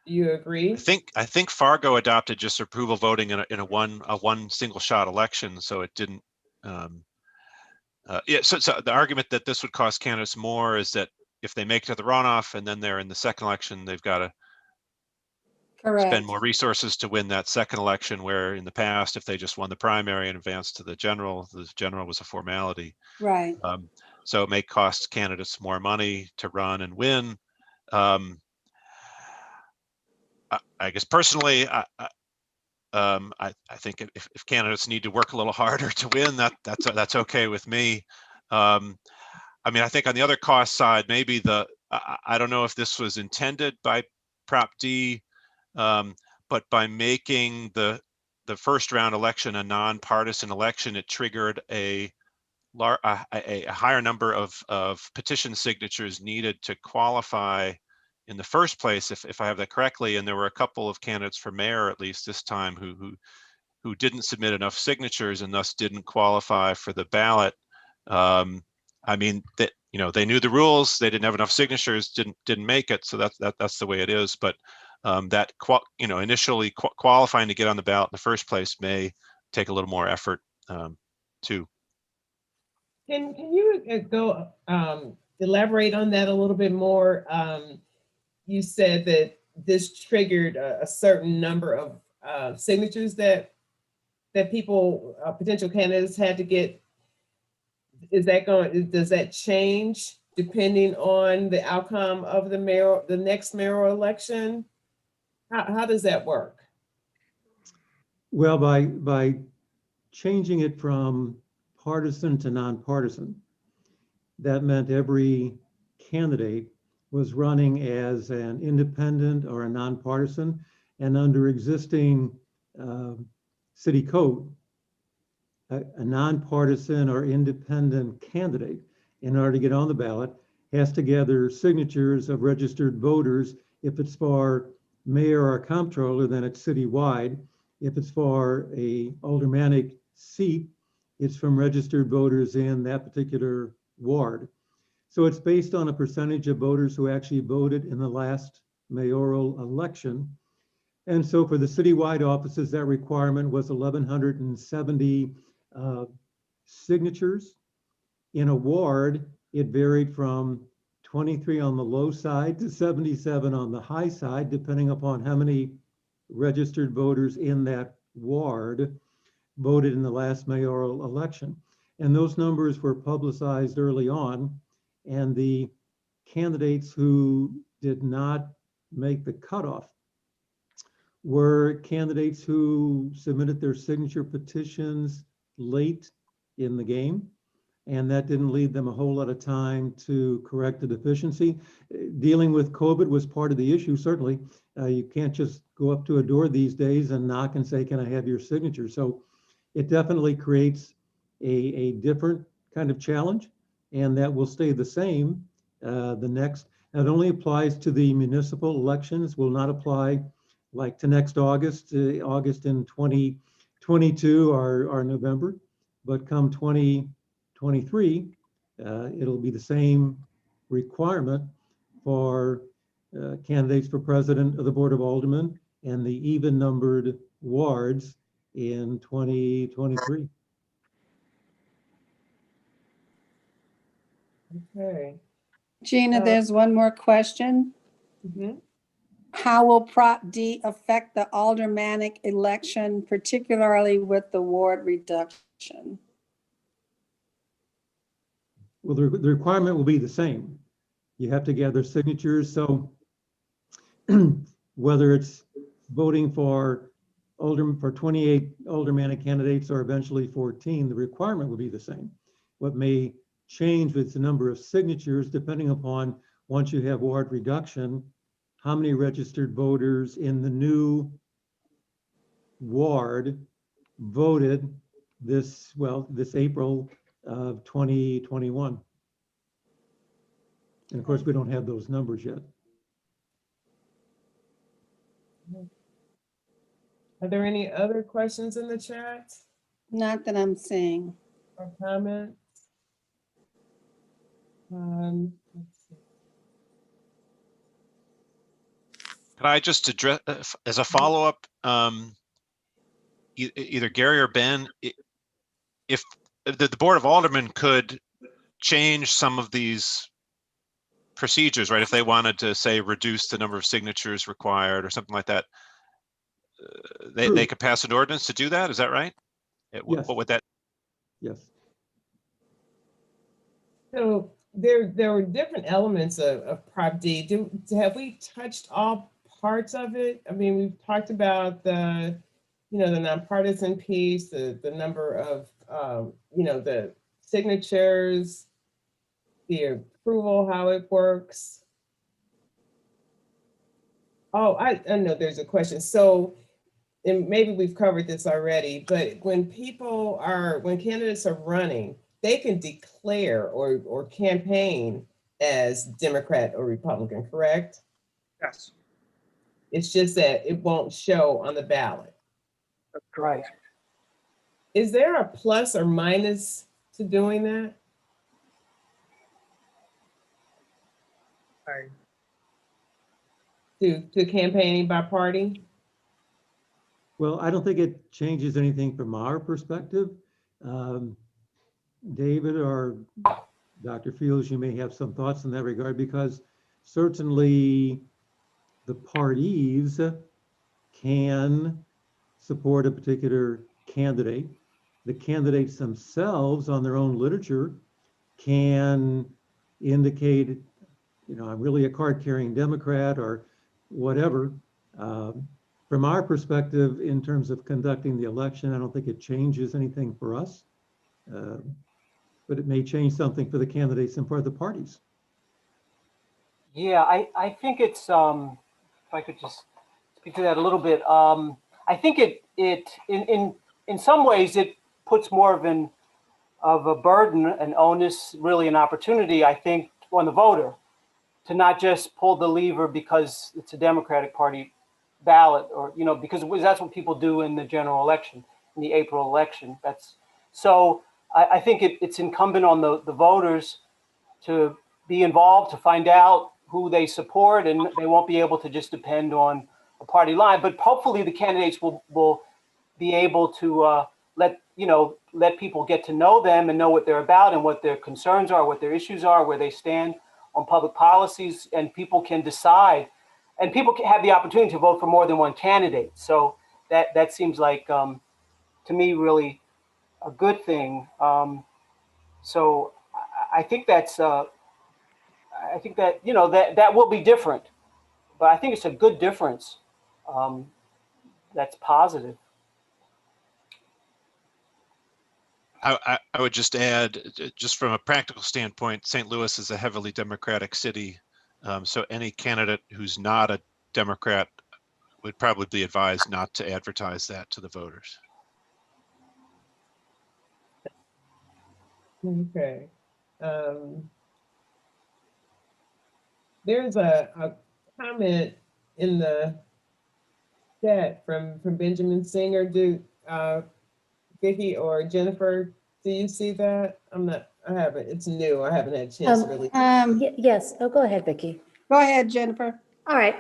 Do you agree? I think Fargo adopted just approval voting in a one single shot election, so it didn't. Yeah, so the argument that this would cost candidates more is that if they make it to the runoff and then they're in the second election, they've got to spend more resources to win that second election, where in the past, if they just won the primary and advanced to the general was a formality. Right. So it may cost candidates more money to run and win. I guess personally, I think if candidates need to work a little harder to win, that's okay with me. I mean, I think on the other cost side, maybe I don't know if this was intended by Prop D, but by making the first round election a nonpartisan election, it triggered a higher number of petition signatures needed to qualify in the first place, if I have that correctly. And there were a couple of candidates for mayor, at least this time, who didn't submit enough signatures and thus didn't qualify for the ballot. I mean, that, they knew the rules, they didn't have enough signatures, didn't make it. So that's the way it is. But that initially qualifying to get on the ballot in the first place may take a little more effort too. Can you go elaborate on that a little bit more? You said that this triggered a certain number of signatures that people, potential candidates, had to get. Does that change depending on the outcome of the next mayoral election? How does that work? Well, by changing it from partisan to nonpartisan, that meant every candidate was running as an independent or a nonpartisan, and under existing city code, a nonpartisan or independent candidate, in order to get on the ballot, has to gather signatures of registered voters. If it's for mayor or comptroller, then it's citywide. If it's for a aldermanic seat, it's from registered voters in that particular ward. So it's based on a percentage of voters who actually voted in the last mayoral election. And so for the citywide offices, that requirement was 1,170 signatures. In a ward, it varied from 23 on the low side to 77 on the high side, depending upon how many registered voters in that ward voted in the last mayoral election. And those numbers were publicized early on, and the candidates who did not make the cutoff were candidates who submitted their signature petitions late in the game, and that didn't leave them a whole lot of time to correct the deficiency. Dealing with COVID was part of the issue, certainly. You can't just go up to a door these days and knock and say, can I have your signature? So it definitely creates a different kind of challenge, and that will stay the same. It only applies to the municipal elections, will not apply like to next August, August in 2022 or November, but come 2023, it'll be the same requirement for candidates for president of the Board of Aldermen and the even numbered wards in 2023. Okay. Gina, there's one more question. Mhm. How will Prop D affect the aldermanic election, particularly with the ward reduction? Well, the requirement will be the same. You have to gather signatures. So whether it's voting for 28 aldermanic candidates or eventually 14, the requirement will be the same. What may change with the number of signatures, depending upon, once you have ward reduction, how many registered voters in the new ward voted this April of 2021. And of course, we don't have those numbers yet. Are there any other questions in the chat Not that I'm seeing. or comments? Let's see. Could I just address, as a follow-up, either Gary or Ben, if the Board of Aldermen could change some of these procedures, right? If they wanted to, say, reduce the number of signatures required or something like that, they could pass an ordinance to do that. Is that right? Yes. What would that? Yes. So there were different elements of Prop D. Have we touched all parts of it? I mean, we've talked about the nonpartisan piece, the number of, the signatures, the approval, how it works. Oh, I know there's a question. So, and maybe we've covered this already, but when candidates are running, they can declare or campaign as Democrat or Republican, correct? Yes, It's just that it won't show on the ballot. that's correct. Is there a plus or minus to doing that? I- To campaigning by party? Well, I don't think it changes anything from our perspective. David or Dr. Fields, you may have some thoughts in that regard, because certainly the parties can support a particular candidate. The candidates themselves on their own literature can indicate, I'm really a card-carrying Democrat or whatever. From our perspective, in terms of conducting the election, I don't think it changes anything for us, but it may change something for the candidates and for the parties. Yeah, I think it's, if I could just speak to that a little bit. I think it in some ways it puts more of a burden, an onus, really an opportunity, I think, on the voter to not just pull the lever because it's a Democratic Party ballot, or because that's what people do in the general election, in the April election. So I think it's incumbent on the voters to be involved, to find out who they support, and they won't be able to just depend on a party line. But hopefully the candidates will be able to let people get to know them and know what they're about and what their concerns are, what their issues are, where they stand on public policies, and people can decide, and people can have the opportunity to vote for more than one candidate. So that seems like, to me, really a good thing. So I think that's, I think that, you know, that will be different, but I think it's a good difference. That's positive. I would just add, just from a practical standpoint, St. Louis is a heavily Democratic city. So any candidate who's not a Democrat would probably be advised not to advertise that to the voters. Okay. There's a comment in the chat from Benjamin Singer. Do Vicki or Jennifer, do you see that? I haven't, it's new. I haven't had a chance to really. Yes. Oh, go ahead, Vicki. Go ahead, Jennifer. All right.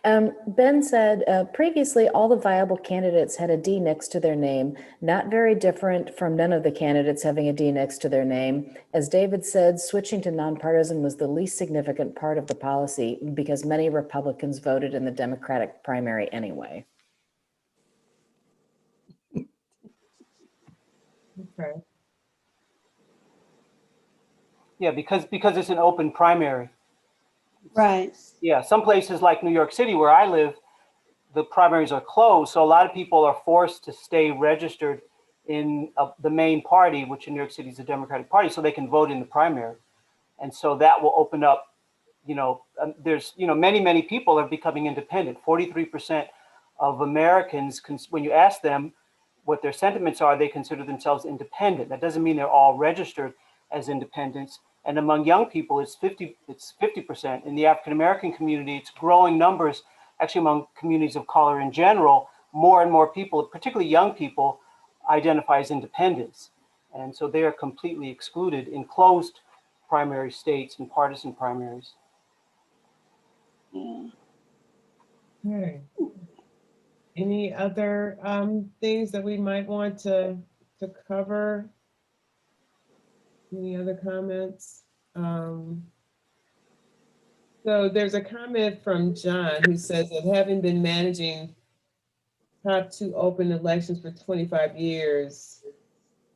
Ben said, previously, all the viable candidates had a D next to their name, not very different from none of the candidates having a D next to their name. As David said, switching to nonpartisan was the least significant part of the policy because many Republicans voted in the Democratic primary anyway. Okay. Yeah, because it's an open primary. Right. Yeah, some places like New York City, where I live, the primaries are closed. So a lot of people are forced to stay registered in the main party, which in New York City is the Democratic Party, so they can vote in the primary. And so that will open up, you know, there's, you know, many people are becoming independent. 43% of Americans, when you ask them what their sentiments are, they consider themselves independent. That doesn't mean they're all registered as independents. And among young people, it's 50%. In the African-American community, it's growing numbers. Actually, among communities of color in general, more and more people, particularly young people, identify as independents. And so they are completely excluded in closed primary states and partisan primaries. Yeah. Okay. Any other things that we might want to cover? Any other comments? So there's a comment from John who says that having been managing top 2 open elections for 25 years,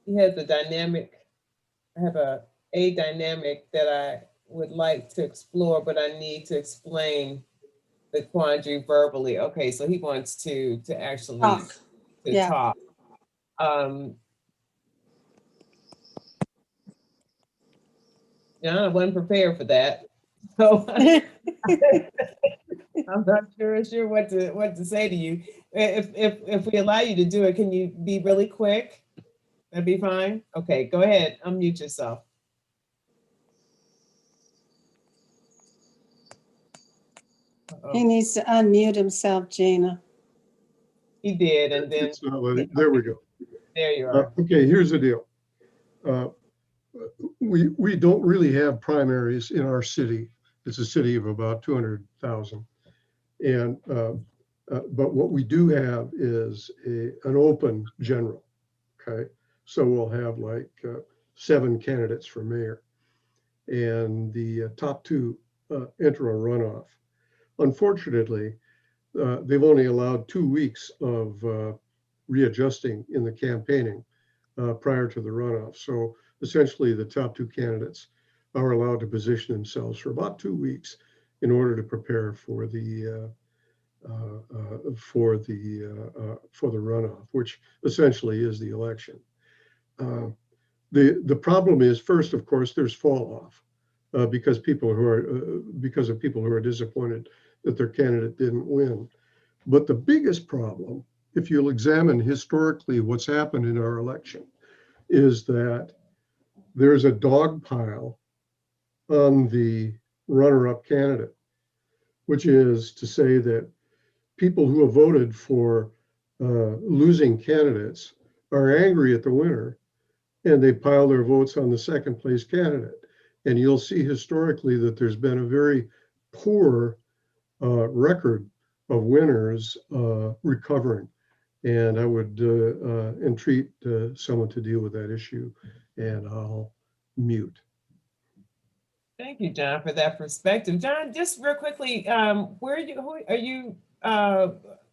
he has a dynamic, I have a dynamic that I would like to explore, but I need to explain the quandary verbally. Okay, so he wants to actually Talk. Yeah. talk. John, I wasn't prepared for that. So I'm not sure what to say to you. If we allow you to do it, can you be really quick? That'd be fine. Okay, go ahead. Unmute yourself. He needs to unmute himself, Gina. He did, and then It's not letting, there we go. there you are. Okay, here's the deal. We don't really have primaries in our city. It's a city of about 200,000. And, but what we do have is an open general, okay? So we'll have like 7 candidates for mayor. And the top 2 enter a runoff. Unfortunately, they've only allowed 2 weeks of readjusting in the campaigning prior to the runoff. So essentially the top 2 candidates are allowed to position themselves for about 2 weeks in order to prepare for the runoff, which essentially is the election. The problem is, first, of course, there's fall off because of people who are disappointed that their candidate didn't win. But the biggest problem, if you'll examine historically what's happened in our election, is that there's a dog pile on the runner-up candidate, which is to say that people who have voted for losing candidates are angry at the winner, and they pile their votes on the second place candidate. And you'll see historically that there's been a very poor record of winners recovering. And I would entreat someone to deal with that issue, and I'll mute. Thank you, John, for that perspective. John, just real quickly, who are you,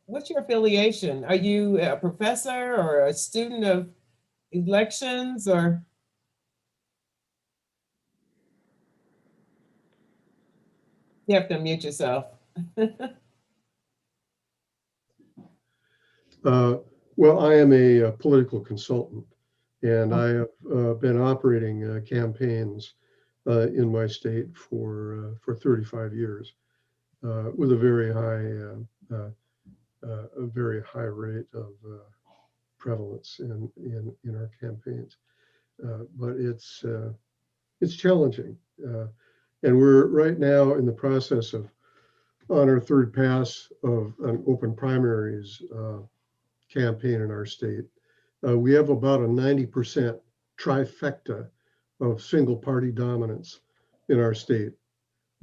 what's your affiliation? Are you a professor or a student of elections or? You have to unmute yourself. Well, I am a political consultant, and I have been operating campaigns in my state for 35 years with a very high rate of prevalence in our campaigns. But it's challenging, and we're right now in the process of on our third pass of an open primaries campaign in our state. We have about a 90% trifecta of single party dominance in our state: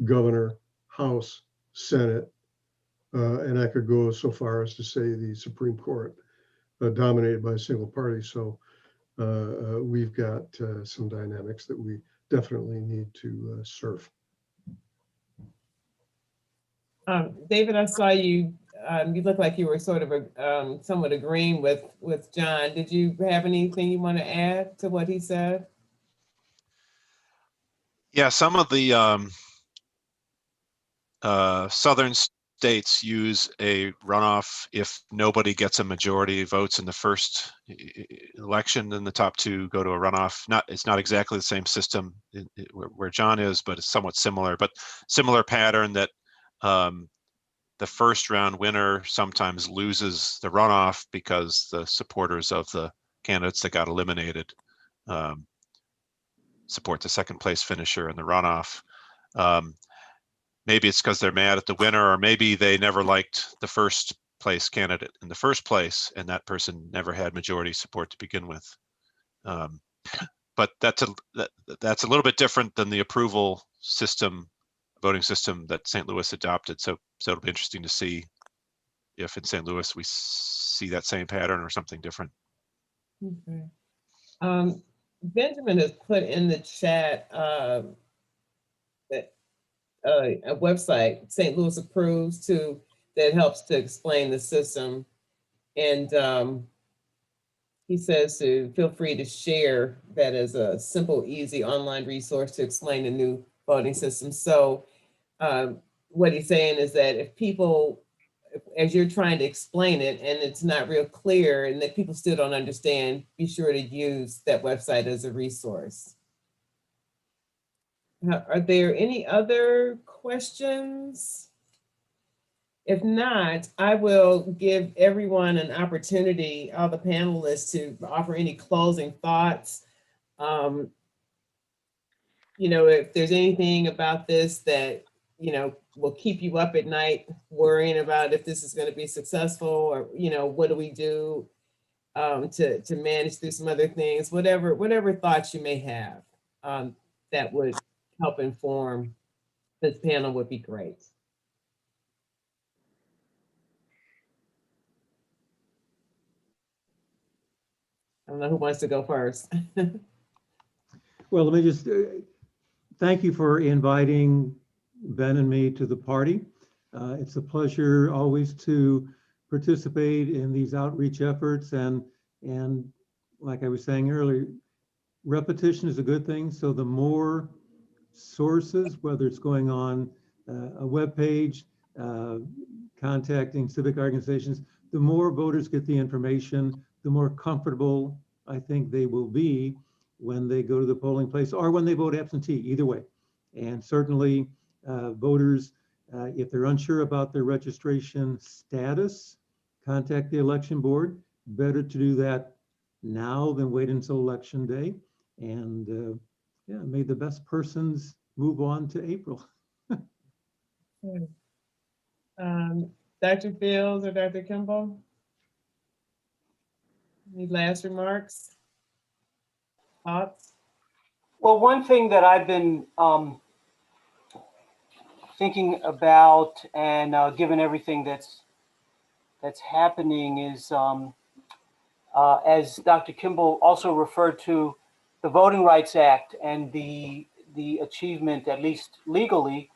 governor, House, Senate, and I could go so far as to say the Supreme Court, dominated by a single party. So we've got some dynamics that we definitely need to surf. David, I saw you. You look like you were sort of somewhat agreeing with John. Did you have anything you want to add to what he said? Yeah, some of the southern states use a runoff if nobody gets a majority of votes in the first election, then the top two go to a runoff. It's not exactly the same system where John is, but it's somewhat similar. But similar pattern that the first round winner sometimes loses the runoff because the supporters of the candidates that got eliminated support the second place finisher in the runoff. Maybe it's because they're mad at the winner, or maybe they never liked the first place candidate in the first place, and that person never had majority support to begin with. But that's a little bit different than the approval system, voting system that St. Louis adopted. So it'll be interesting to see if in St. Louis we see that same pattern or something different. Okay. Benjamin has put in the chat a website St. Louis approves that helps to explain the system, and he says to feel free to share that as a simple, easy online resource to explain the new voting system. So what he's saying is that if people, as you're trying to explain it and it's not real clear and that people still don't understand, be sure to use that website as a resource. Are there any other questions? If not, I will give everyone an opportunity, all the panelists, to offer any closing thoughts. You know, if there's anything about this that, you know, will keep you up at night worrying about if this is going to be successful, or, you know, what do we do to manage through some other things, whatever thoughts you may have that would help inform this panel would be great. I don't know who wants to go first. Well, let me just thank you for inviting Ben and me to the party. It's a pleasure always to participate in these outreach efforts, and like I was saying earlier, repetition is a good thing. So the more sources, whether it's going on a web page, contacting civic organizations, the more voters get the information, the more comfortable I think they will be when they go to the polling place or when they vote absentee, either way. And certainly voters, if they're unsure about their registration status, contact the election board. Better to do that now than wait until election day. And yeah, may the best persons move on to April. Dr. Fields or Dr. Kimball? Any last remarks? Thoughts? Well, one thing that I've been thinking about, and given everything that's happening, is as Dr. Kimball also referred to, the Voting Rights Act and the achievement, at least legally,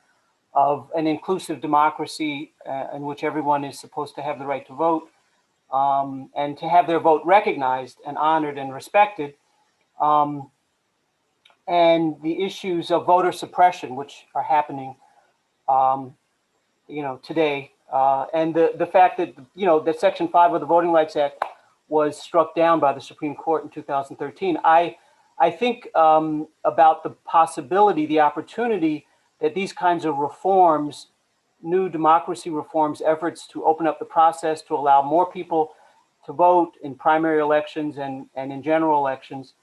of an inclusive democracy in which everyone is supposed to have the right to vote, and to have their vote recognized and honored and respected, and the issues of voter suppression, which are happening today. And the fact that, that Section 5 of the Voting Rights Act was struck down by the Supreme Court in 2013. I think about the possibility, the opportunity that these kinds of reforms, new democracy reforms, efforts to open up the process to allow more people to vote in primary elections and in general elections,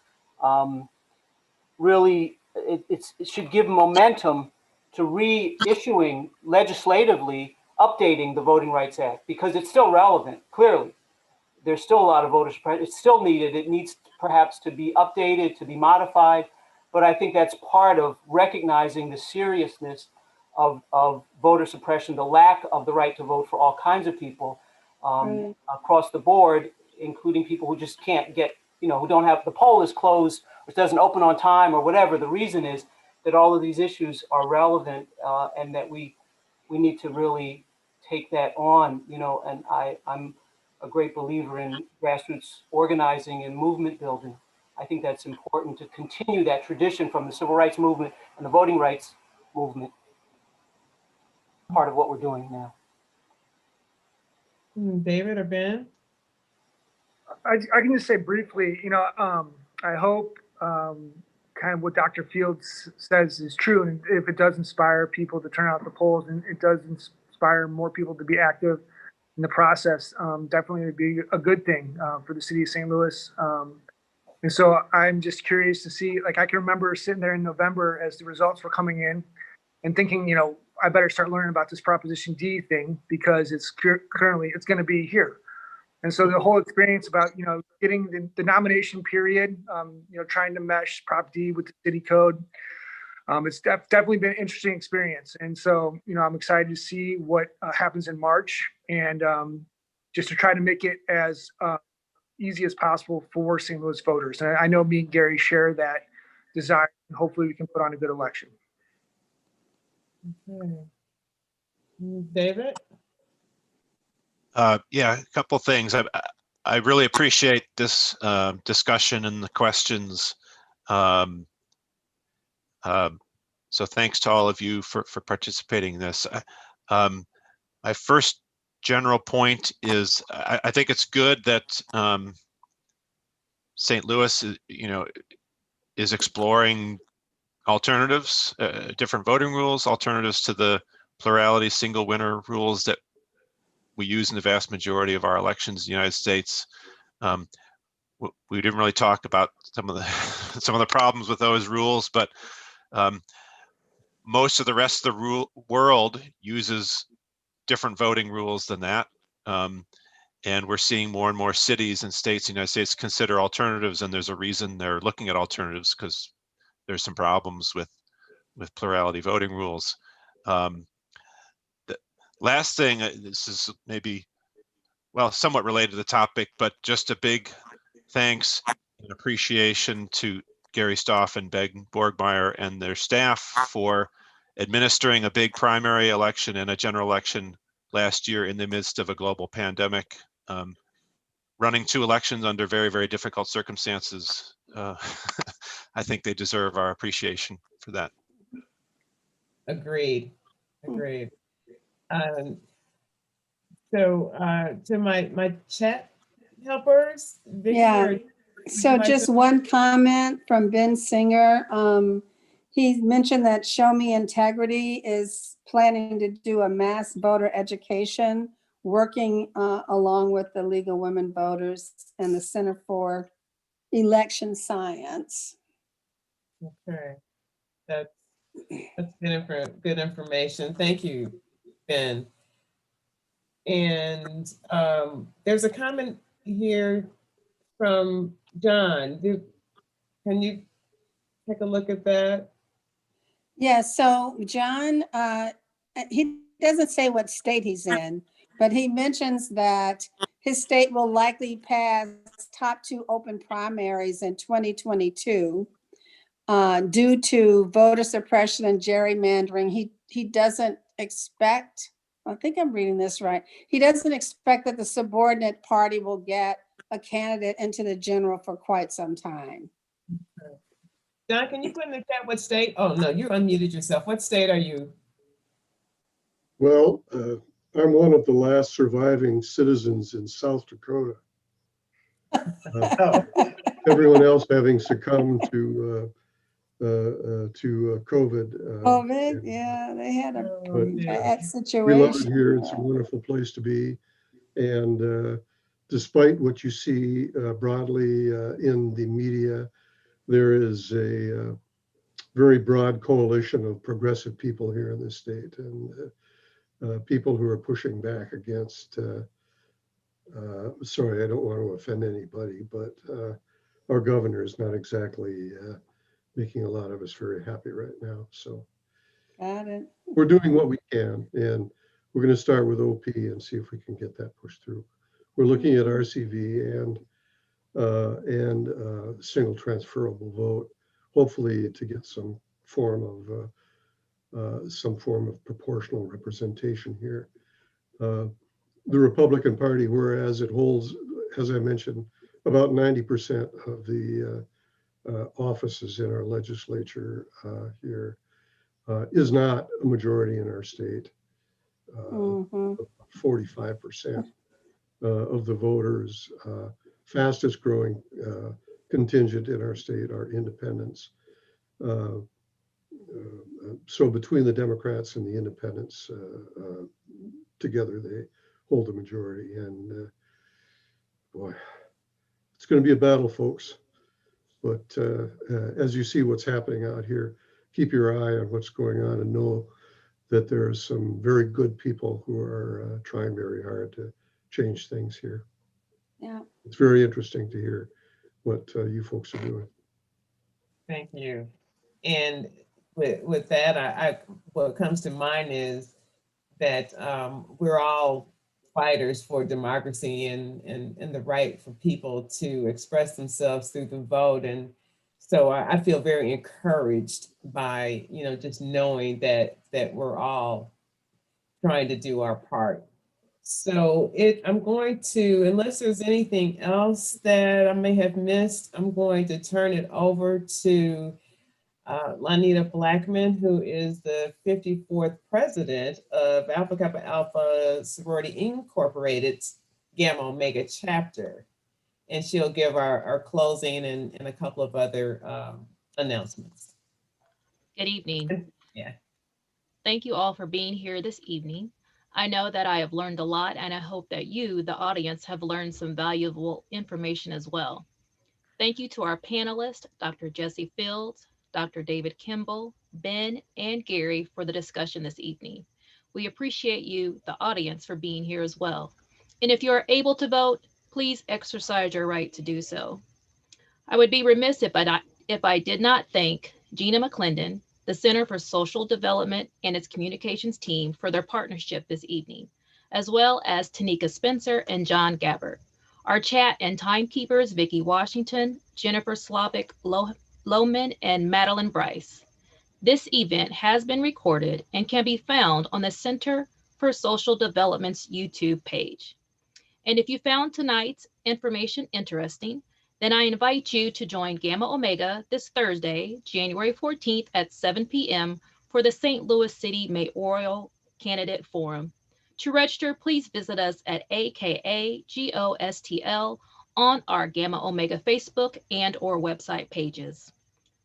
really, it should give momentum to reissuing legislatively, updating the Voting Rights Act, because it's still relevant, clearly. There's still a lot of voter suppression. It's still needed. It needs perhaps to be updated, to be modified. But I think that's part of recognizing the seriousness of voter suppression, the lack of the right to vote for all kinds of people across the board, including people who just can't get, who don't have, the poll is closed, or it doesn't open on time, or whatever. The reason is that all of these issues are relevant, and that we need to really take that on, and I'm a great believer in grassroots organizing and movement building. I think that's important to continue that tradition from the civil rights movement and the voting rights movement, part of what we're doing now. David or Ben? I can just say briefly, I hope kind of what Dr. Fields says is true. And if it does inspire people to turn out the polls, and it does inspire more people to be active in the process, definitely would be a good thing for the city of St. Louis. And so I'm just curious to see, like, I can remember sitting there in November as the results were coming in and thinking, I better start learning about this Proposition D thing, because it's currently, it's going to be here. And so the whole experience about, getting the nomination period, trying to mesh Prop D with the city code, it's definitely been an interesting experience. And so, I'm excited to see what happens in March, and just to try to make it as easy as possible for St. Louis voters. And I know me and Gary share that desire, and hopefully we can put on a good election. Okay. David? Yeah, a couple things. I really appreciate this discussion and the questions. So thanks to all of you for participating in this. My first general point is I think it's good that St. Louis is exploring alternatives, different voting rules, alternatives to the plurality single winner rules that we use in the vast majority of our elections in the United States. We didn't really talk about some of the problems with those rules, but most of the rest of the world uses different voting rules than that. And we're seeing more and more cities and states in the United States consider alternatives, and there's a reason they're looking at alternatives, because there's some problems with plurality voting rules. The last thing, this is maybe, well, somewhat related to the topic, but just a big thanks and appreciation to Gary Stoff and Ben Boardmeyer and their staff for administering a big primary election and a general election last year in the midst of a global pandemic, running 2 elections under very, very difficult circumstances. I think they deserve our appreciation for that. Agreed. So to my chat helpers, Vicky, Yeah. So like just to- one comment from Ben Singer. He mentioned that Show Me Integrity is planning to do a mass voter education, working along with the League of Women Voters and the Center for Election Science. Okay, that's good information. Thank you, Ben. And there's a comment here from John. Can you take a look at that? Yeah, so John, he doesn't say what state he's in, but he mentions that his state will likely pass top 2 open primaries in 2022 due to voter suppression and gerrymandering. He doesn't expect, I think I'm reading this right, he doesn't expect that the subordinate party will get a candidate into the general for quite some time. John, can you put in the chat what state? Oh, no, you unmuted yourself. What state are you? Well, I'm one of the last surviving citizens in South Dakota. Oh, Everyone else having succumbed to COVID. COVID, and- yeah, they had a oh, But, dear. bad We love it situation. here. It's a wonderful place to be. And despite what you see broadly in the media, there is a very broad coalition of progressive people here in this state, and people who are pushing back against, sorry, I don't want to offend anybody, but our governor is not exactly making a lot of us very happy right now. So Got it. we're doing what we can, and we're going to start with OP and see if we can get that pushed through. We're looking at RCV and single transferable vote, hopefully to get some form of proportional representation here. The Republican Party, whereas it holds, as I mentioned, about 90% of the offices in our legislature here, is not a majority in our state. Mhm. 45% of the voters, fastest growing contingent in our state are independents. So between the Democrats and the independents, together they hold the majority. And boy, it's going to be a battle, folks. But as you see what's happening out here, keep your eye on what's going on and know that there are some very good people who are trying very hard to change things here. Yeah. It's very interesting to hear what you folks are doing. Thank you. And with that, what comes to mind is that we're all fighters for democracy and the right for people to express themselves through the vote. And so I feel very encouraged by, just knowing that we're all trying to do our part. So I'm going to, unless there's anything else that I may have missed, I'm going to turn it over to Lanita Blackman, who is the 54th president of Alpha Kappa Alpha Sorority Incorporated's Gamma Omega chapter. And she'll give our closing and a couple of other announcements. Good evening. Yeah. Thank you all for being here this evening. I know that I have learned a lot, and I hope that you, the audience, have learned some valuable information as well. Thank you to our panelists, Dr. Jesse Fields, Dr. David Kimball, Ben, and Gary for the discussion this evening. We appreciate you, the audience, for being here as well. And if you are able to vote, please exercise your right to do so. I would be remiss if I did not thank Gina McClendon, the Center for Social Development, and its communications team for their partnership this evening, as well as Tanika Spencer and John Gabbard. Our chat and timekeepers, Vicki Washington, Jennifer Slavic Lohman, and Madeline Bryce. This event has been recorded and can be found on the Center for Social Development's YouTube page. And if you found tonight's information interesting, then I invite you to join Gamma Omega this Thursday, January 14th at 7 p.m. for the St. Louis City Mayoral Candidate Forum. To register, please visit us at AKAGOSTL on our Gamma Omega Facebook and or website pages.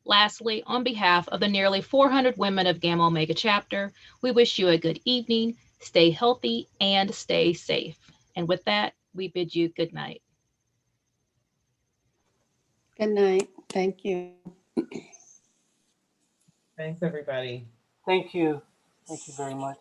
Lastly, on behalf of the nearly 400 women of Gamma Omega chapter, we wish you a good evening, stay healthy, and stay safe. And with that, we bid you good night. Good night. Thank you. Thanks, everybody. Thank you. Thank you very much.